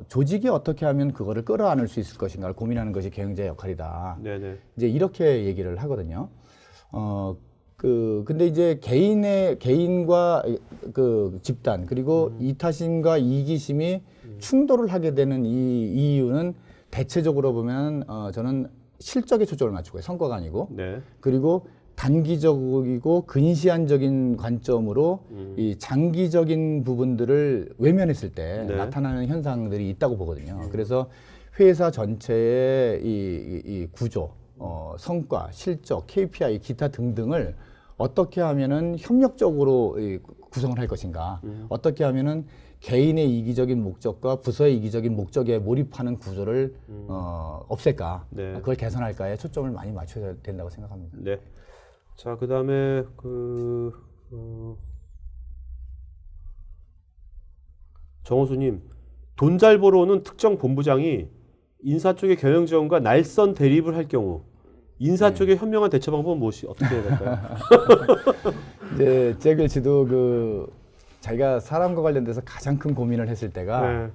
조직이 어떻게 하면 그거를 끌어안을 수 있을 것인가를 고민하는 것이 경영자의 역할이다. 네네. 이제 이렇게 얘기를 하거든요. 근데 이제 개인과 그 집단 그리고 이타심과 이기심이 충돌을 하게 되는 이 이유는 대체적으로 보면 저는 실적에 초점을 맞추고요. 성과가 아니고. 네. 그리고 단기적이고 근시안적인 관점으로 이 장기적인 부분들을 외면했을 때 네. 나타나는 현상들이 있다고 보거든요. 그래서 회사 전체의 이 구조, 성과, 실적, KPI, 기타 등등을 어떻게 하면은 협력적으로 구성을 할 것인가, 어떻게 하면은 개인의 이기적인 목적과 부서의 이기적인 목적에 몰입하는 구조를 없앨까, 네. 그걸 개선할까에 초점을 많이 맞춰야 된다고 생각합니다. 네. 자, 그 다음에 정호수님, 돈 잘 벌어오는 특정 본부장이 인사 쪽의 경영 지원과 날선 대립을 할 경우 인사 쪽의 현명한 대처 방법은 무엇이 어떻게 해야 될까요? 이제 제글치도 자기가 사람과 관련돼서 가장 큰 고민을 했을 때가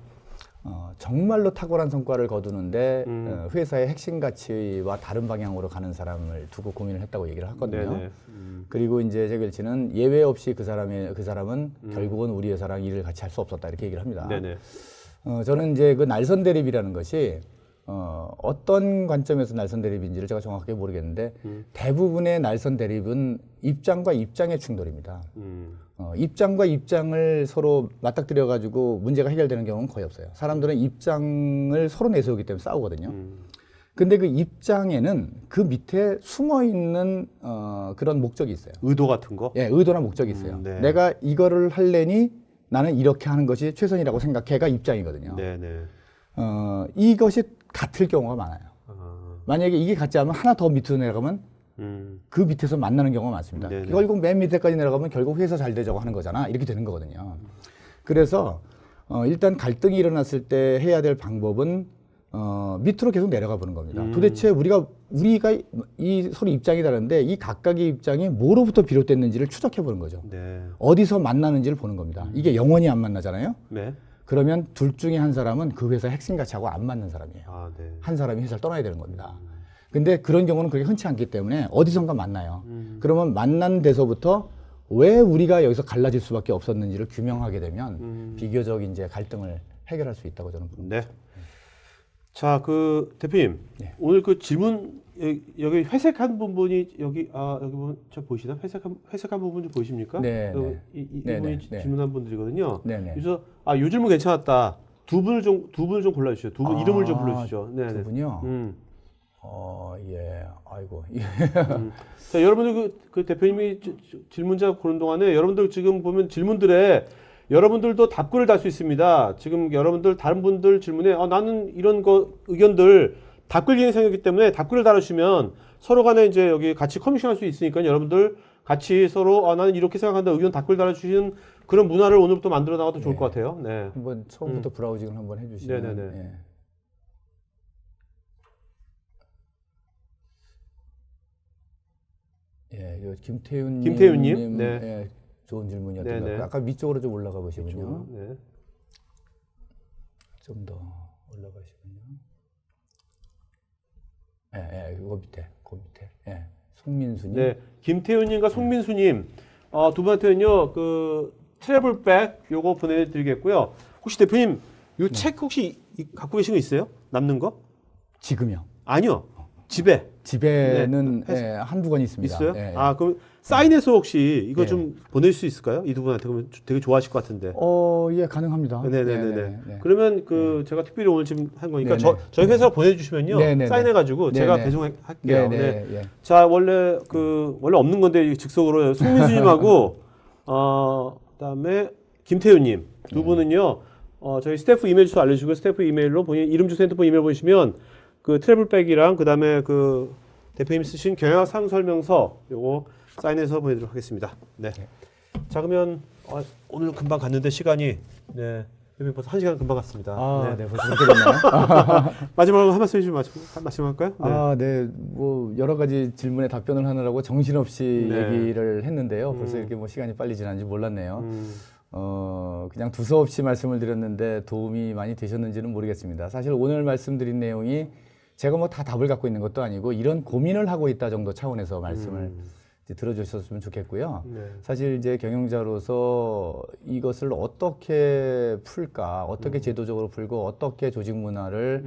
정말로 탁월한 성과를 거두는데 회사의 핵심 가치와 다른 방향으로 가는 사람을 두고 고민을 했다고 얘기를 하거든요. 그리고 이제 제글치는 예외 없이 그 사람은 결국은 우리 회사랑 일을 같이 할 수 없었다 이렇게 얘기를 합니다. 네네. 저는 이제 그 날선 대립이라는 것이 어떤 관점에서 날선 대립인지를 제가 정확하게 모르겠는데 대부분의 날선 대립은 입장과 입장의 충돌입니다. 입장과 입장을 서로 맞닥뜨려 가지고 문제가 해결되는 경우는 거의 없어요. 사람들은 입장을 서로 내세우기 때문에 싸우거든요. 근데 그 입장에는 그 밑에 숨어 있는 그런 목적이 있어요. 의도 같은 거? 예, 의도나 목적이 있어요. 네. 내가 이거를 하려니 나는 이렇게 하는 것이 최선이라고 생각해가 입장이거든요. 네네. 이것이 같을 경우가 많아요. 만약에 이게 같지 않으면 하나 더 밑으로 내려가면 그 밑에서 만나는 경우가 많습니다. 네네. 결국 맨 밑에까지 내려가면 결국 회사 잘 되자고 하는 거잖아. 이렇게 되는 거거든요. 그래서 일단 갈등이 일어났을 때 해야 될 방법은 밑으로 계속 내려가 보는 겁니다. 도대체 우리가 이 서로 입장이 다른데 이 각각의 입장이 뭐로부터 비롯됐는지를 추적해 보는 거죠. 네. 어디서 만나는지를 보는 겁니다. 이게 영원히 안 만나잖아요. 네. 그러면 둘 중에 한 사람은 그 회사 핵심 가치하고 안 맞는 사람이에요. 아, 네. 한 사람이 회사를 떠나야 되는 겁니다. 근데 그런 경우는 그렇게 흔치 않기 때문에 어디선가 만나요. 그러면 만난 데서부터 왜 우리가 여기서 갈라질 수밖에 없었는지를 규명하게 되면 비교적 이제 갈등을 해결할 수 있다고 저는 봅니다. 네. 자, 그 대표님, 네. 오늘 그 질문 여기 회색한 부분이 여기 보면 저 보이시나? 회색한 부분 좀 보이십니까? 네, 그 네. 이 네, 분이 네, 네. 질문한 분들이거든요. 네, 네. 그래서 요 질문 괜찮았다. 두 분을 좀 골라주시죠. 두 분 이름을 좀 불러주시죠. 네, 두 네. 분이요? 예. 아이고. 예. 자, 여러분들 그 대표님이 질문자 보는 동안에 여러분들 지금 보면 질문들에 여러분들도 답글을 달 수 있습니다. 지금 여러분들 다른 분들 질문에 나는 이런 거 의견들 답글 기능이 생겼기 때문에 답글을 달아주시면 서로 간에 이제 여기 같이 커뮤니케이션 할 수 있으니까 여러분들 같이 서로 나는 이렇게 생각한다 의견 답글 달아주시는 그런 문화를 오늘부터 만들어 나가도 좋을 것 같아요. 네. 한번 처음부터 브라우징을 한번 해주시면. 네네네. 예. 예, 요 김태윤님, 네. 예, 좋은 질문이었던 네네. 것 같고요. 아까 위쪽으로 좀 올라가 보시면요. 네. 좀 더 올라가시면요. 예, 그 밑에. 예, 송민수님. 네, 김태윤님과 송민수님 두 분한테는요 그 트래블백 요거 보내드리겠고요. 혹시 대표님 요 책 혹시 갖고 계신 거 있어요? 남는 거? 지금요. 아니요. 집에는 예, 한두 권 있습니다. 있어요? 예, 예. 그럼 사인해서 혹시 이거 네. 좀 보낼 수 있을까요? 이 두 분한테 그러면 되게 좋아하실 것 같은데. 예, 가능합니다. 네네네네. 네. 그러면 제가 특별히 오늘 지금 한 거니까 네네. 저희 회사로 보내주시면요 네네네. 사인해가지고 제가 네네. 배송할게요. 네. 예. 자 원래 없는 건데 즉석으로 송민수님하고 그다음에 김태윤님 두 분은요 저희 스태프 이메일 주소 알려주시고 스태프 이메일로 본인 이름 주소 핸드폰 이메일 보내시면 그 트래블백이랑 그다음에 그 대표님 쓰신 경영학 사용 설명서 요거 사인해서 보내드리도록 하겠습니다. 네. 자 그러면 오늘 금방 갔는데 시간이 네. 벌써 1시간 금방 갔습니다. 네, 벌써 그렇게 됐나요? 마지막으로 한 말씀 좀 말씀할까요? 네. 네. 뭐 여러 가지 질문에 답변을 하느라고 정신없이 네. 얘기를 했는데요. 벌써 이렇게 뭐 시간이 빨리 지났는지 몰랐네요. 그냥 두서없이 말씀을 드렸는데 도움이 많이 되셨는지는 모르겠습니다. 사실 오늘 말씀드린 내용이 제가 뭐 다 답을 갖고 있는 것도 아니고 이런 고민을 하고 있다 정도 차원에서 말씀을 이제 들어주셨으면 좋겠고요. 네. 사실 이제 경영자로서 이것을 어떻게 풀까, 어떻게 제도적으로 풀고 어떻게 조직 문화를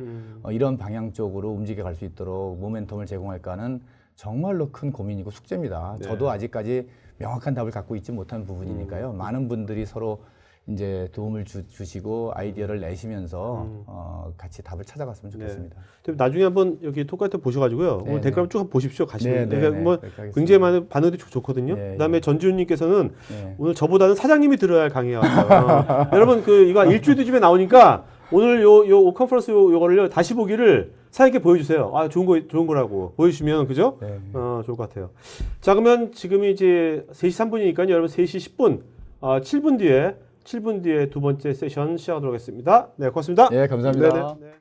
이런 방향 쪽으로 움직여 갈 수 있도록 모멘텀을 제공할까는 정말로 큰 고민이고 숙제입니다. 네. 저도 아직까지 명확한 답을 갖고 있지 못한 부분이니까요. 많은 분들이 서로 이제 도움을 주시고 아이디어를 내시면서 같이 답을 찾아갔으면 좋겠습니다. 네. 나중에 한번 여기 톡카이트 보셔가지고요. 오늘 댓글 한번 쭉 보십시오. 가시면. 그러니까 뭐 굉장히 많은 반응들이 좋거든요. 그다음에 전지훈님께서는 오늘 저보다는 사장님이 들어야 할 강의가 같아요. 여러분 이거 일주일 뒤쯤에 나오니까 오늘 요 컨퍼런스 요거를요 다시 보기를 사장님께 보여주세요. 좋은 거라고 보여주시면 그죠? 네. 좋을 것 같아요. 자 그러면 지금이 이제 3시 3분이니까요. 여러분 3시 10분 7분 뒤에 두 번째 세션 시작하도록 하겠습니다. 네, 고맙습니다. 감사합니다. 네네.